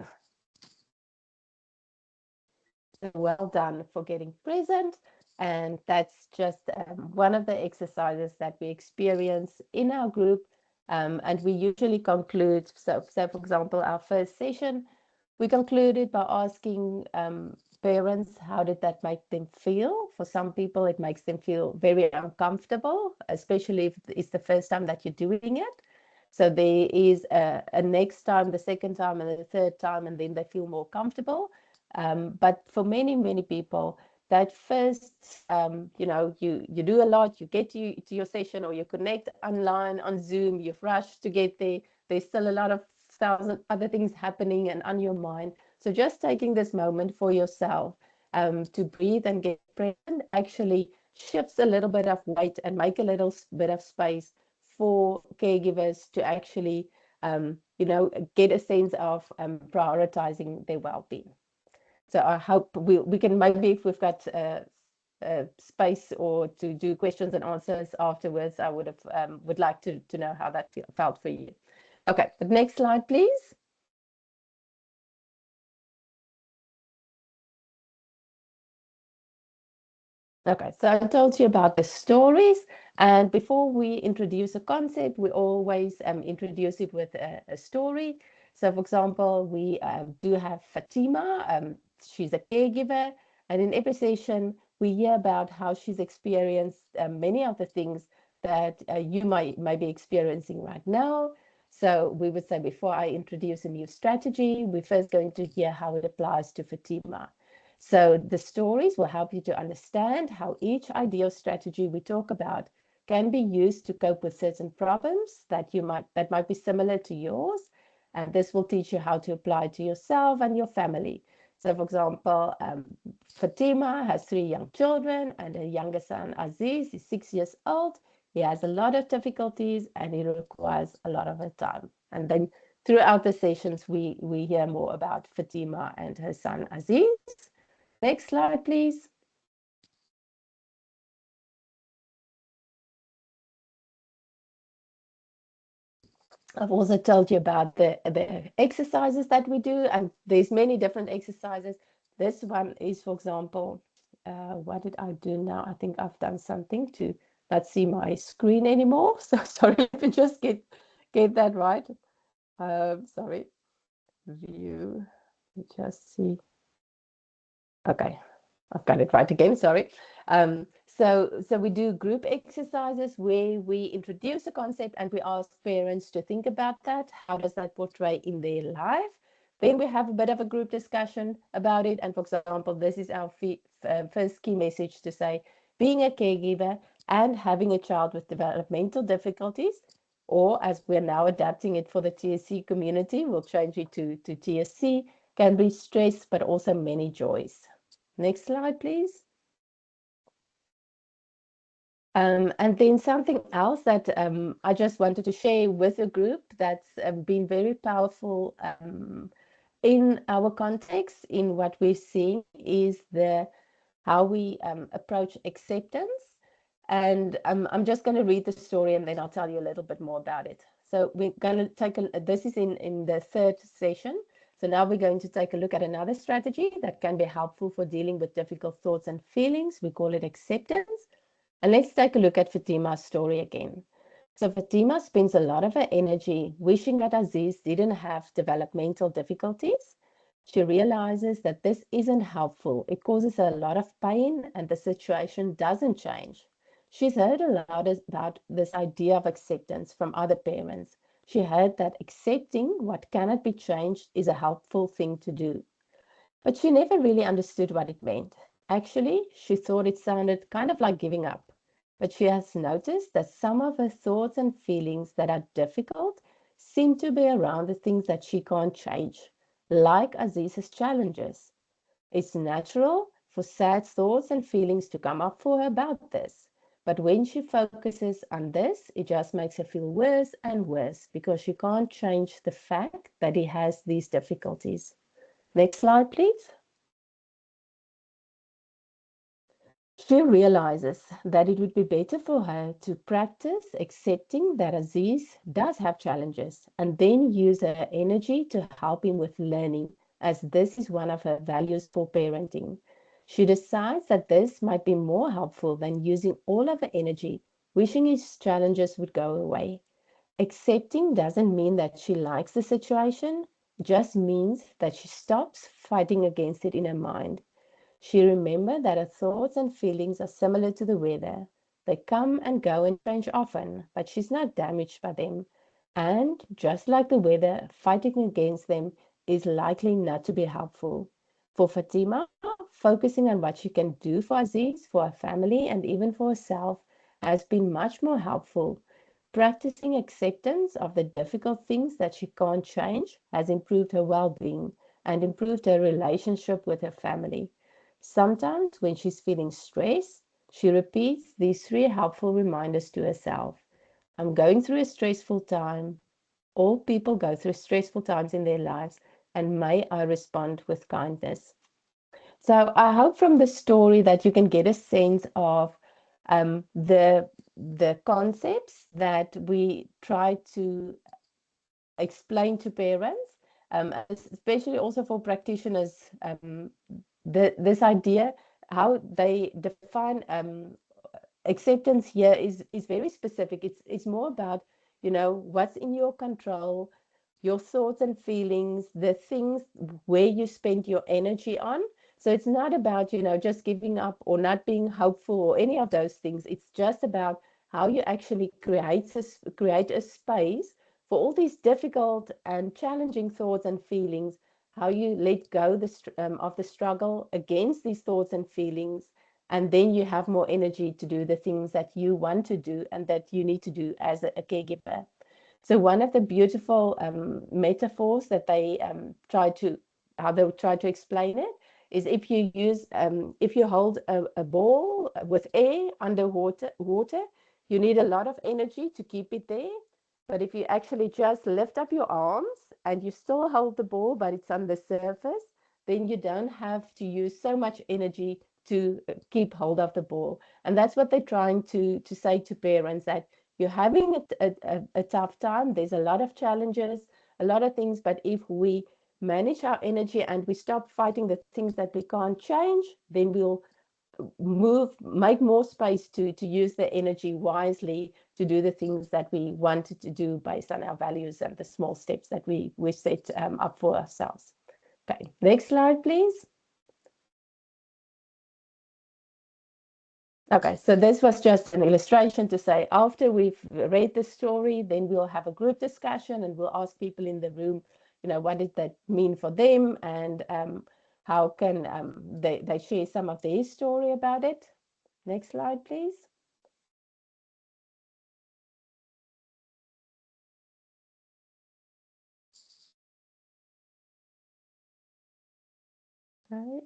So well done for getting present. And that's just one of the exercises that we experience in our group. And we usually conclude, so for example, our first session, we concluded by asking parents, how did that make them feel? For some people, it makes them feel very uncomfortable, especially if it's the first time that you're doing it. So there is a next time, the second time, and the third time, and then they feel more comfortable. But for many people, that first, you do a lot, you get to your session or you connect online on Zoom, you've rushed to get there. There's still a lot of thousand other things happening and on your mind. So just taking this moment for yourself to breathe and get present actually shifts a little bit of weight and make a little bit of space for caregivers to actually, get a sense of prioritizing their well-being. So I hope we can, maybe if we've got space or to do questions and answers afterwards, I would like to know how that felt for you. Okay, the next slide, please. Okay, so I told you about the stories, and before we introduce a concept, we always introduce it with a story. So, for example, we do have Fatima. She's a caregiver, and in every session, we hear about how she's experienced many of the things that you might be experiencing right now. So we would say, before I introduce a new strategy, we're first going to hear how it applies to Fatima. So the stories will help you to understand how each ideal strategy we talk about can be used to cope with certain problems that might be similar to yours. And this will teach you how to apply to yourself and your family. So for example, Fatima has 3 young children and her younger son Aziz is 6 years old. He has a lot of difficulties and he requires a lot of her time. And then throughout the sessions, we hear more about Fatima and her son Aziz. Next slide, please. I've also told you about the exercises that we do, and there's many different exercises. This one is, for example, what did I do now? I think I've done something to not see my screen anymore. So sorry if you just get that right. Sorry. View. Just see. Okay, I've got it right again. Sorry. So we do group exercises where we introduce a concept and we ask parents to think about that. How does that portray in their life? Then we have a bit of a group discussion about it. And for example, this is our first key message to say, being a caregiver and having a child with developmental difficulties, or as we're now adapting it for the TSC community, we'll change it to TSC, can be stress, but also many joys. Next slide, please. And then something else that I just wanted to share with the group that's been very powerful in our context, in what we're seeing, is how we approach acceptance. And I'm just going to read the story and then I'll tell you a little bit more about it. So we're going to take this is in the 3rd session. So now we're going to take a look at another strategy that can be helpful for dealing with difficult thoughts and feelings. We call it acceptance. And let's take a look at Fatima's story again. So Fatima spends a lot of her energy wishing that Aziz didn't have developmental difficulties. She realizes that this isn't helpful. It causes her a lot of pain and the situation doesn't change. She's heard a lot about this idea of acceptance from other parents. She heard that accepting what cannot be changed is a helpful thing to do. But she never really understood what it meant. Actually, she thought it sounded kind of like giving up. But she has noticed that some of her thoughts and feelings that are difficult seem to be around the things that she can't change, like Aziz's challenges. It's natural for sad thoughts and feelings to come up for her about this. But when she focuses on this, it just makes her feel worse and worse because she can't change the fact that he has these difficulties. Next slide, please. She realizes that it would be better for her to practice accepting that Aziz does have challenges and then use her energy to help him with learning, as this is one of her values for parenting. She decides that this might be more helpful than using all of her energy wishing his challenges would go away. Accepting doesn't mean that she likes the situation, just means that she stops fighting against it in her mind. She remembered that her thoughts and feelings are similar to the weather. They come and go and change often, but she's not damaged by them. And just like the weather, fighting against them is likely not to be helpful. For Fatima, focusing on what she can do for Aziz, for her family, and even for herself has been much more helpful. Practicing acceptance of the difficult things that she can't change has improved her well-being and improved her relationship with her family. Sometimes when she's feeling stressed, she repeats these 3 helpful reminders to herself. I'm going through a stressful time. All people go through stressful times in their lives, and may I respond with kindness. So I hope from the story that you can get a sense of the concepts that we try to explain to parents, especially also for practitioners, this idea, how they define acceptance here is very specific. It's more about, what's in your control, your thoughts and feelings, the things where you spend your energy on. So it's not about, just giving up or not being hopeful or any of those things. It's just about how you actually create a space for all these difficult and challenging thoughts and feelings, how you let go of the struggle against these thoughts and feelings, and then you have more energy to do the things that you want to do and that you need to do as a caregiver. So one of the beautiful metaphors that they try to explain it is if you hold a ball with air underwater, you need a lot of energy to keep it there. But if you actually just lift up your arms and you still hold the ball, but it's on the surface, then you don't have to use so much energy to keep hold of the ball. And that's what they're trying to say to parents, that you're having a tough time. There's a lot of challenges, a lot of things, but if we manage our energy and we stop fighting the things that we can't change, then we'll make more space to use the energy wisely to do the things that we wanted to do based on our values and the small steps that we set up for ourselves. Okay, next slide, please. Okay, so this was just an illustration to say after we've read the story, then we'll have a group discussion and we'll ask people in the room, what did that mean for them, and how can they share some of their story about it. Next slide, please. Okay.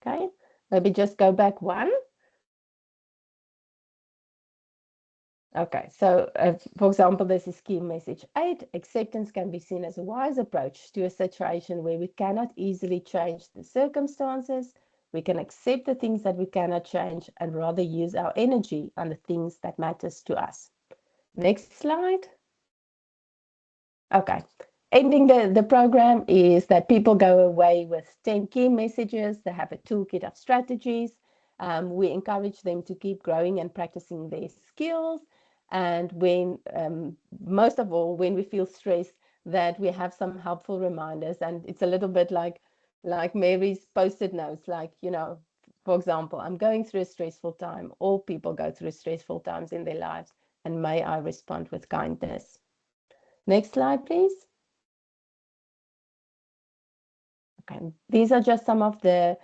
Okay, maybe just go back one. Okay, so for example, this is key message 8. Acceptance can be seen as a wise approach to a situation where we cannot easily change the circumstances. We can accept the things that we cannot change and rather use our energy on the things that matters to us. Next slide. Okay, ending the program is that people go away with 10 key messages. They have a toolkit of strategies. We encourage them to keep growing and practicing their skills. And when, most of all, when we feel stressed, that we have some helpful reminders. And it's a little bit like Mary's post-it notes, like, for example, I'm going through a stressful time. All people go through stressful times in their lives, and may I respond with kindness. Next slide, please. Okay, these are just some of the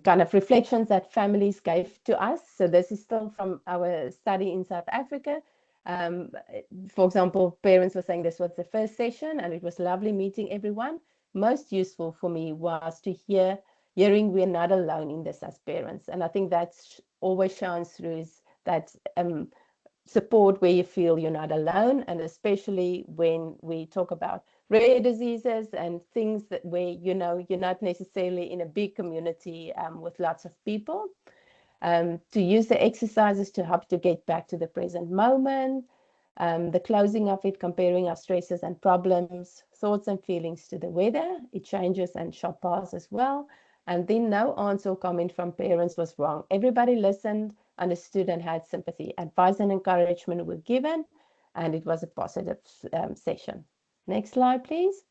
kind of reflections that families gave to us. So this is still from our study in South Africa. For example, parents were saying this was the first session and it was lovely meeting everyone. Most useful for me was to hearing we're not alone in this as parents. And I think that's always shines through, is that support where you feel you're not alone, and especially when we talk about rare diseases and things that where you're not necessarily in a big community with lots of people. To use the exercises to help to get back to the present moment, the closing of it, comparing our stresses and problems, thoughts and feelings to the weather. It changes and shall pass as well. And then no answer or comment from parents was wrong. Everybody listened, understood, and had sympathy. Advice and encouragement were given, and it was a positive session. Next slide, please.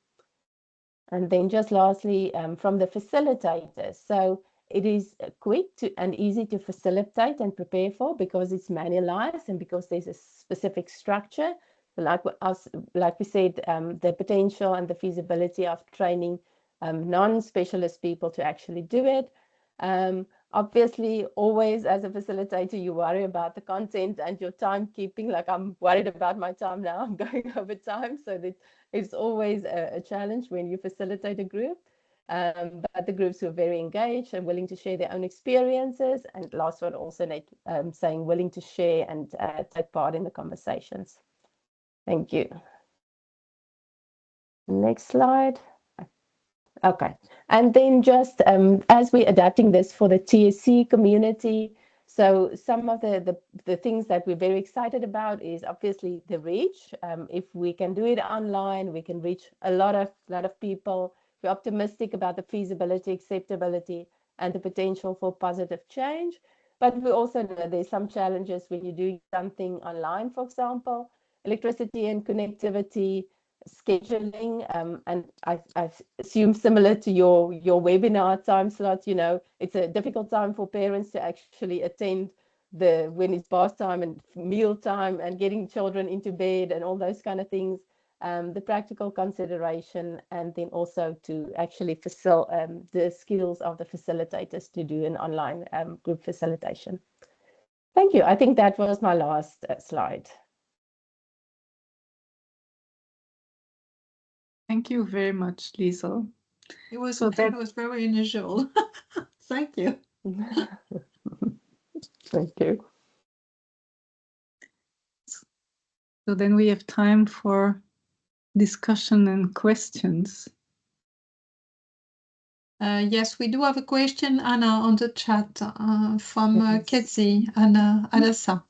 And then just lastly, from the facilitators. So it is quick and easy to facilitate and prepare for, because it's manualized and because there's a specific structure. Like we said, the potential and the feasibility of training non-specialist people to actually do it. Obviously, always as a facilitator, you worry about the content and your timekeeping. Like I'm worried about my time now, I'm going over time. So that it's always a challenge when you facilitate a group. But the groups were very engaged and willing to share their own experiences. And last one also, saying willing to share and take part in the conversations. Thank you. Next slide. Okay, and then just as we're adapting this for the TSC community, so some of the things that we're very excited about is obviously the reach. If we can do it online, we can reach a lot of people. We're optimistic about the feasibility, acceptability, and the potential for positive change. But we also know there's some challenges when you do something online, for example, electricity and connectivity, scheduling, and I assume similar to your webinar time slot, it's a difficult time for parents to actually attend when it's bath time and meal time and getting children into bed and all those kind of things. the practical consideration, and then also to actually facilitate the skills of the facilitators to do an online group facilitation. Thank you. I think that was my last slide. Thank you very much, Liesel. It was So that was very unusual. Thank you. Thank you. So then we have time for discussion and questions. Yes, we do have a question, Anna, on the chat from Yes. Ketzi and Adassa.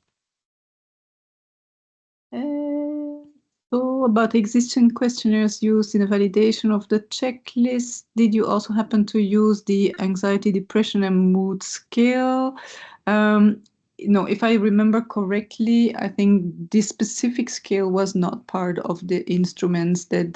So about existing questionnaires used in the validation of the checklist, did you also happen to use the anxiety, depression, and mood scale? No, if I remember correctly, I think this specific scale was not part of the instruments that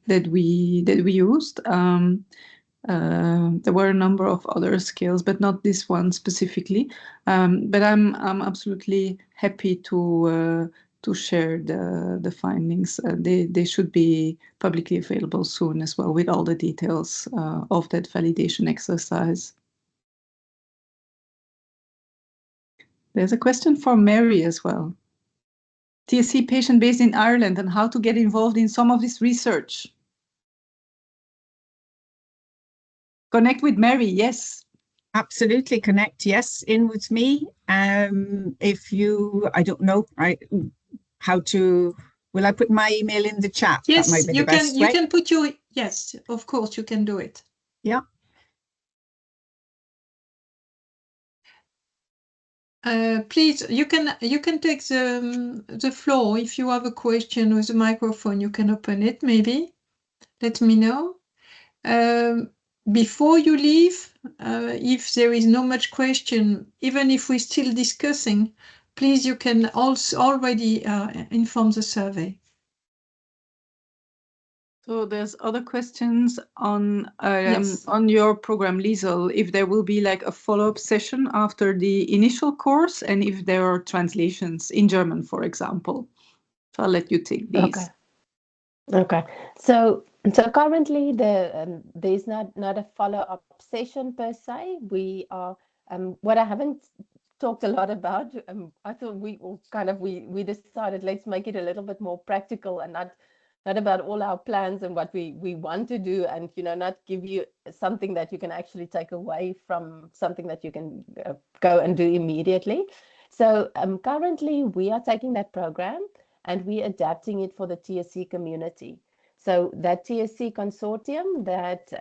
that we used. There were a number of other scales, but not this one specifically. But I'm absolutely happy to share the findings. They should be publicly available soon as well, with all the details of that validation exercise. There's a question for Mary as well. TSC patient based in Ireland and how to get involved in some of this research. Connect with Mary, yes. Absolutely, connect, yes, in with me. If you, I don't know, how to, will I put my email in the chat? Yes, that might be you the best can. way. You can put your, yes, of course you can do it. Yeah. Please, you can take the floor. If you have a question with a microphone, you can open it. Maybe let me know. Before you leave, if there is no much question, even if we're still discussing, please, you can also already inform the survey. So there's other questions on Yes. on your program, Liesel, if there will be like a follow-up session after the initial course, and if there are translations in German, for example. So I'll let you take these. Okay. So currently there's not a follow-up session per se. We are what I haven't talked a lot about. I thought we decided let's make it a little bit more practical and not about all our plans and what we want to do, and not give you something that you can actually take away from something that you can go and do immediately. So currently we are taking that program and we're adapting it for the TSC community. So that TSC consortium that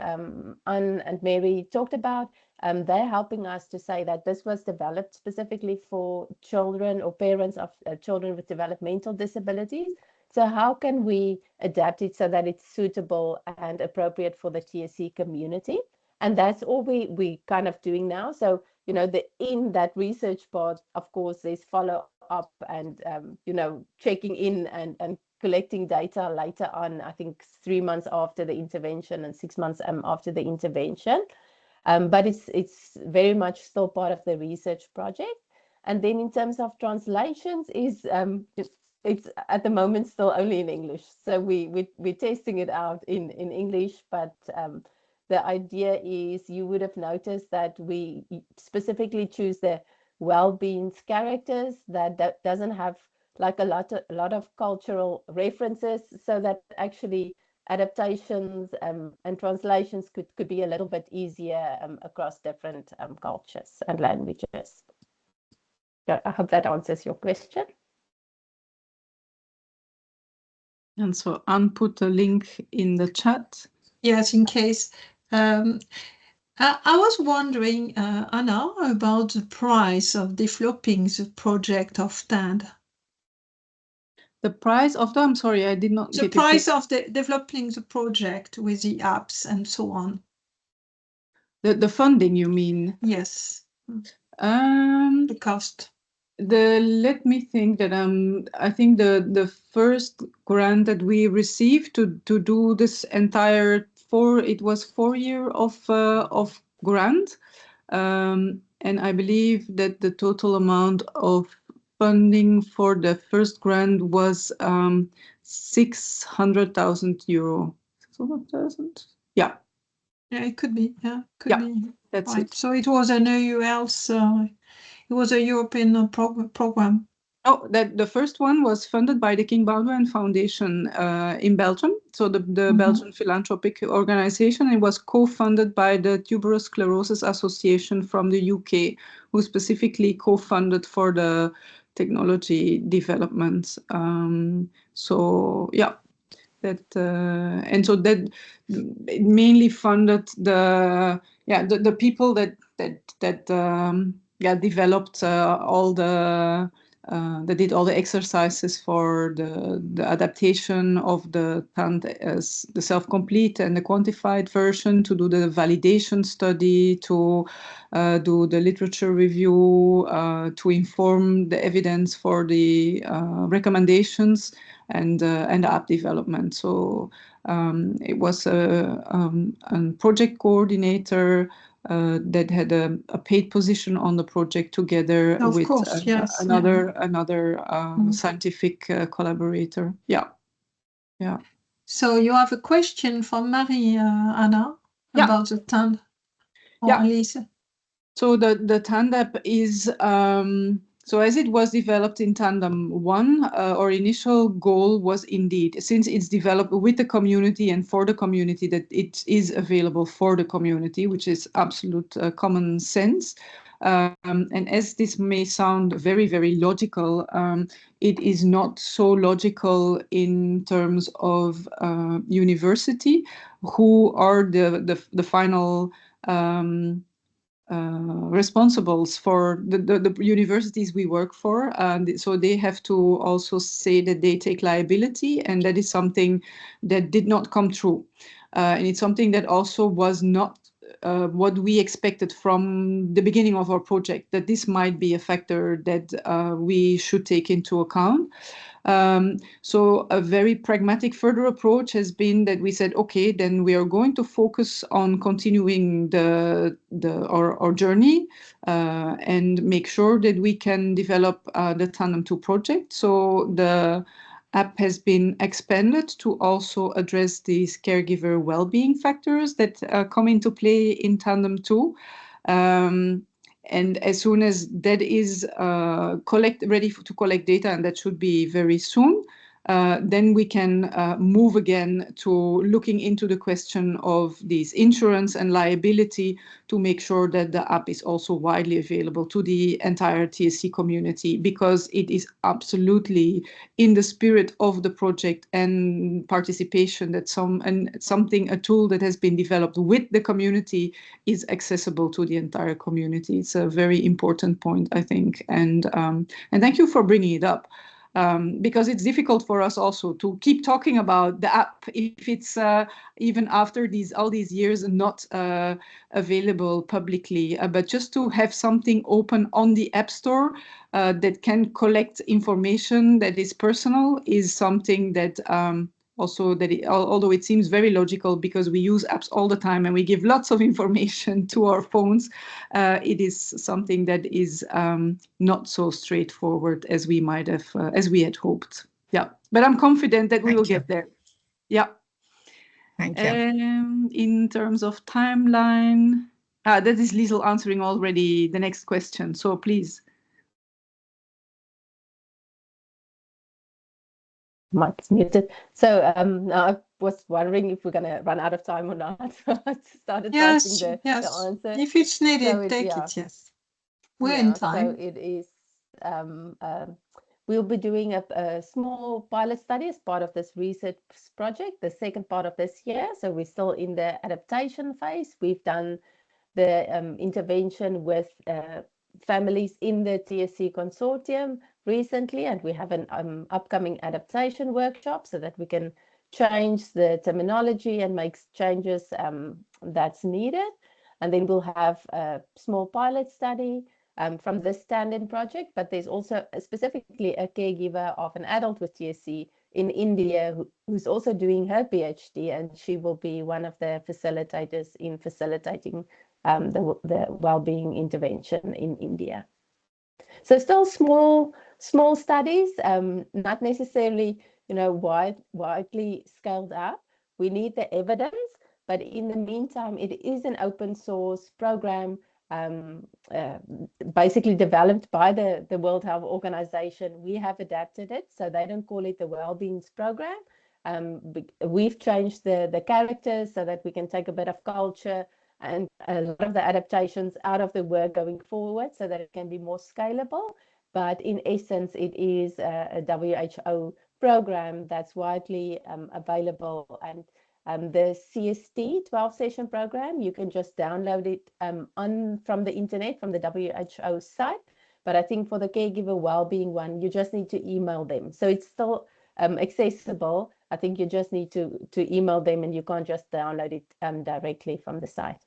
Anne and Mary talked about, they're helping us to say that this was developed specifically for children or parents of children with developmental disabilities. So how can we adapt it so that it's suitable and appropriate for the TSC community? And that's all we kind of doing now. So, in that research part, of course, there's follow up and, checking in and collecting data later on, I think 3 months after the intervention and 6 months after the intervention. But it's very much still part of the research project. And then in terms of translations, it's at the moment still only in English. So we're testing it out in English, but the idea is you would have noticed that we specifically choose the well-being's characters that doesn't have like a lot of cultural references, so that actually adaptations and translations could be a little bit easier across different cultures and languages. Yeah, I hope that answers your question. And so Anne put a link in the chat. Yes, in case. I was wondering, Anna, about the price of developing the project of TAND. The price of the, I'm sorry, I did not The get price of developing the project with the apps and so on. The funding, you mean? Yes. The cost. Let me think that I think the first grant that we received to do this entire 4 year of grant, and I believe that the total amount of funding for the first grant was 600,000 euro. 600,000? Yeah. Yeah, it could be. Yeah, could Yeah, be. that's Right. it. So it was an EUL's, it was a European program. Oh, the first one was funded by the King Baudouin Foundation in Belgium. So the Belgian philanthropic organization. It was co-funded by the Tuberous Sclerosis Association from the UK, who specifically co-funded for the technology development. So yeah, that and so that it mainly funded the people that developed all the that did all the exercises for the adaptation of the TAND as the self-complete and the quantified version, to do the validation study, to do the literature review, to inform the evidence for the recommendations and app development. So it was a project coordinator that had a paid position on the project together Of with course, yes, another scientific collaborator. Yeah. So you have a question from Marie, Anna, about the TAND, or Elise? So the TANDem is so as it was developed in TANDem 1, our initial goal was indeed, since it's developed with the community and for the community, that it is available for the community, which is absolute common sense. And as this may sound very, very logical, it is not so logical in terms of university, who are the final responsibles for the universities we work for. So they have to also say that they take liability, and that is something that did not come true. And it's something that also was not what we expected from the beginning of our project, that this might be a factor that we should take into account. So a very pragmatic further approach has been that we said, okay, then we are going to focus on continuing our journey and make sure that we can develop the TANDem 2 project. So the app has been expanded to also address these caregiver well-being factors that come into play in TANDem 2. And as soon as that is ready to collect data, and that should be very soon, then we can move again to looking into the question of these insurance and liability, to make sure that the app is also widely available to the entire TSC community, because it is absolutely in the spirit of the project and participation that a tool that has been developed with the community is accessible to the entire community. It's a very important point, I think, and thank you for bringing it up. Because it's difficult for us also to keep talking about the app if it's even after all these years not available publicly. But just to have something open on the App Store that can collect information that is personal is something that also, although it seems very logical because we use apps all the time and we give lots of information to our phones, it is something that is not so straightforward as we might have, as we had hoped. Yeah, but I'm confident that we will get there. Yeah. Thank you. In terms of timeline, that is Liesel answering already the next question. So please. Mic's muted. So I was wondering if we're going to run out of time or not. I started typing the answer. If it's needed, So take it, yes. We're in time. So it is, we'll be doing a small pilot study as part of this research project, the second part of this year. So we're still in the adaptation phase. We've done the intervention with families in the TSC consortium recently, and we have an upcoming adaptation workshop so that we can change the terminology and make changes that's needed. And then we'll have a small pilot study from this TANDem project, but there's also specifically a caregiver of an adult with TSC in India who's also doing her PhD, and she will be one of the facilitators in facilitating the well-being intervention in India. So still small studies, not necessarily widely scaled up. We need the evidence, but in the meantime, it is an open source program, basically developed by the World Health Organization. We have adapted it, so they don't call it the Wellbeing Program. We've changed the characters so that we can take a bit of culture and a lot of the adaptations out of the work going forward so that it can be more scalable. But in essence, it is a WHO program that's widely available. And the CST 12-session program, you can just download it from the internet, from the WHO site. But I think for the caregiver wellbeing one, you just need to email them. So it's still accessible. I think you just need to email them, and you can't just download it directly from the site.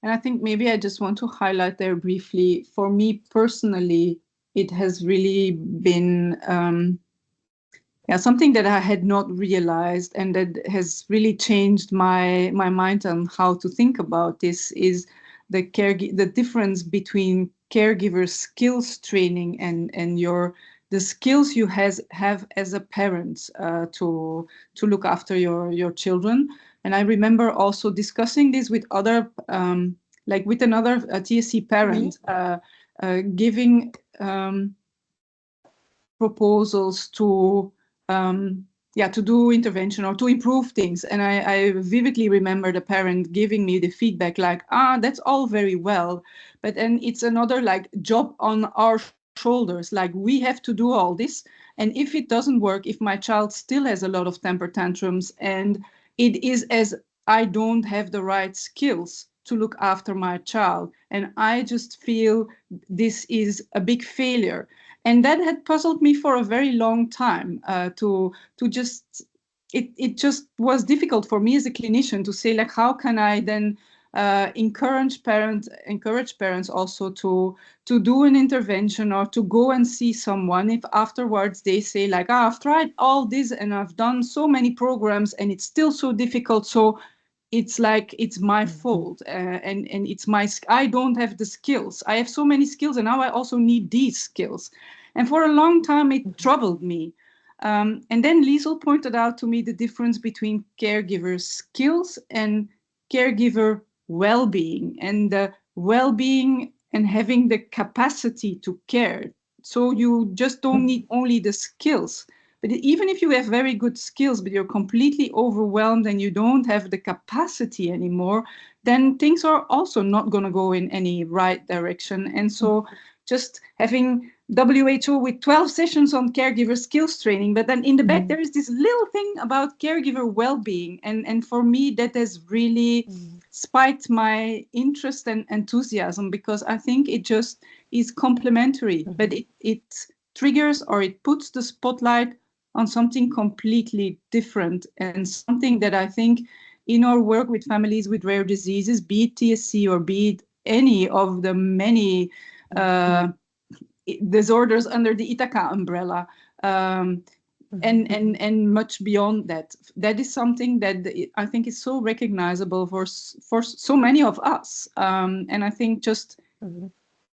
And I think maybe I just want to highlight there briefly, for me personally, it has really been something that I had not realized, and that has really changed my mind on how to think about this, is the difference between caregiver skills training and the skills you have as a parent to look after your children. And I remember also discussing this with other, like with another TSC parent, giving proposals to do intervention or to improve things. And I vividly remember the parent giving me the feedback like, that's all very well, but then it's another like job on our shoulders. Like, we have to do all this. And if it doesn't work, if my child still has a lot of temper tantrums, and it is as I don't have the right skills to look after my child, and I just feel this is a big failure. And that had puzzled me for a very long time. It just was difficult for me as a clinician to say, like, how can I then encourage parents also to do an intervention or to go and see someone if afterwards they say, like, I've tried all this and I've done so many programs and it's still so difficult. So it's like, it's my fault, and it's I don't have the skills. I have so many skills, and now I also need these skills. And for a long time, it troubled me. And then Liesel pointed out to me the difference between caregiver skills and caregiver well-being, and the well-being and having the capacity to care. So you just don't need only the skills. But even if you have very good skills, but you're completely overwhelmed and you don't have the capacity anymore, then things are also not going to go in any right direction. And so just having WHO with 12 sessions on caregiver skills training, but then in the back, there is this little thing about caregiver well-being. And for me, that has really spiked my interest and enthusiasm, because I think it just is complementary, but it triggers, or it puts the spotlight on something completely different, and something that I think in our work with families with rare diseases, be it TSC or be it any of the many disorders under the Ithaca umbrella, and much beyond that. That is something that I think is so recognizable for so many of us. And I think just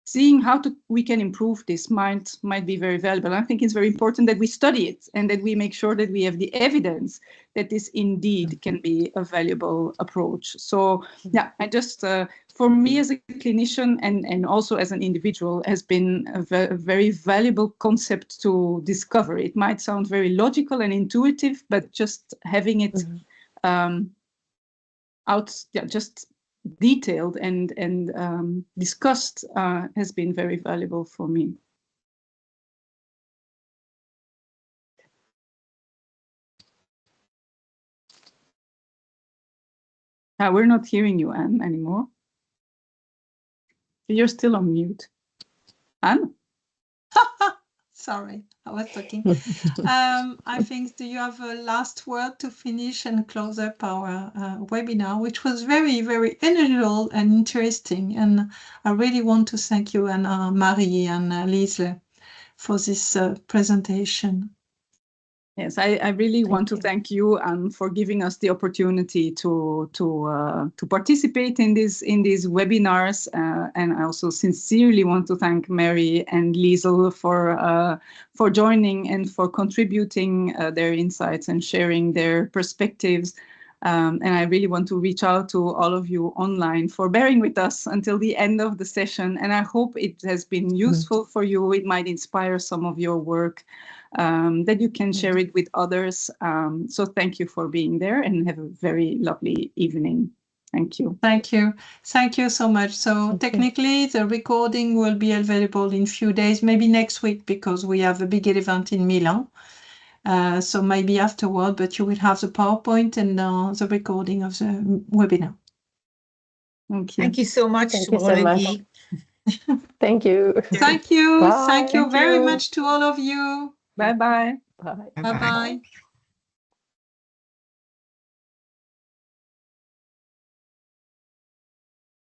seeing how we can improve this might be very valuable. I think it's very important that we study it and that we make sure that we have the evidence that this indeed can be a valuable approach. So yeah, I just, for me as a clinician and also as an individual, has been a very valuable concept to discover. It might sound very logical and intuitive, but just having it just detailed and discussed has been very valuable for me. We're not hearing you, Anne, anymore. You're still on mute. Anne? Sorry, I was talking. I think, do you have a last word to finish and close up our webinar, which was very, very unusual and interesting. And I really want to thank you and Marie and Liesle for this presentation. Yes, I really want to thank you for giving us the opportunity to participate in these webinars, and I also sincerely want to thank Mary and Liesel for joining and for contributing their insights and sharing their perspectives. And I really want to reach out to all of you online for bearing with us until the end of the session. And I hope it has been useful for you. It might inspire some of your work, that you can share it with others. So thank you for being there, and have a very lovely evening. Thank you. Thank you. Thank you so much. So technically, the recording will be available in a few days, maybe next week, because we have a big event in Milan. So maybe afterward, but you will have the PowerPoint and the recording of the webinar. Thank you. Thank you so much. Thank you so much. Thank you. Thank you. Bye. Thank you Thank very you. much to all of you. Bye-bye. Bye. Bye-bye.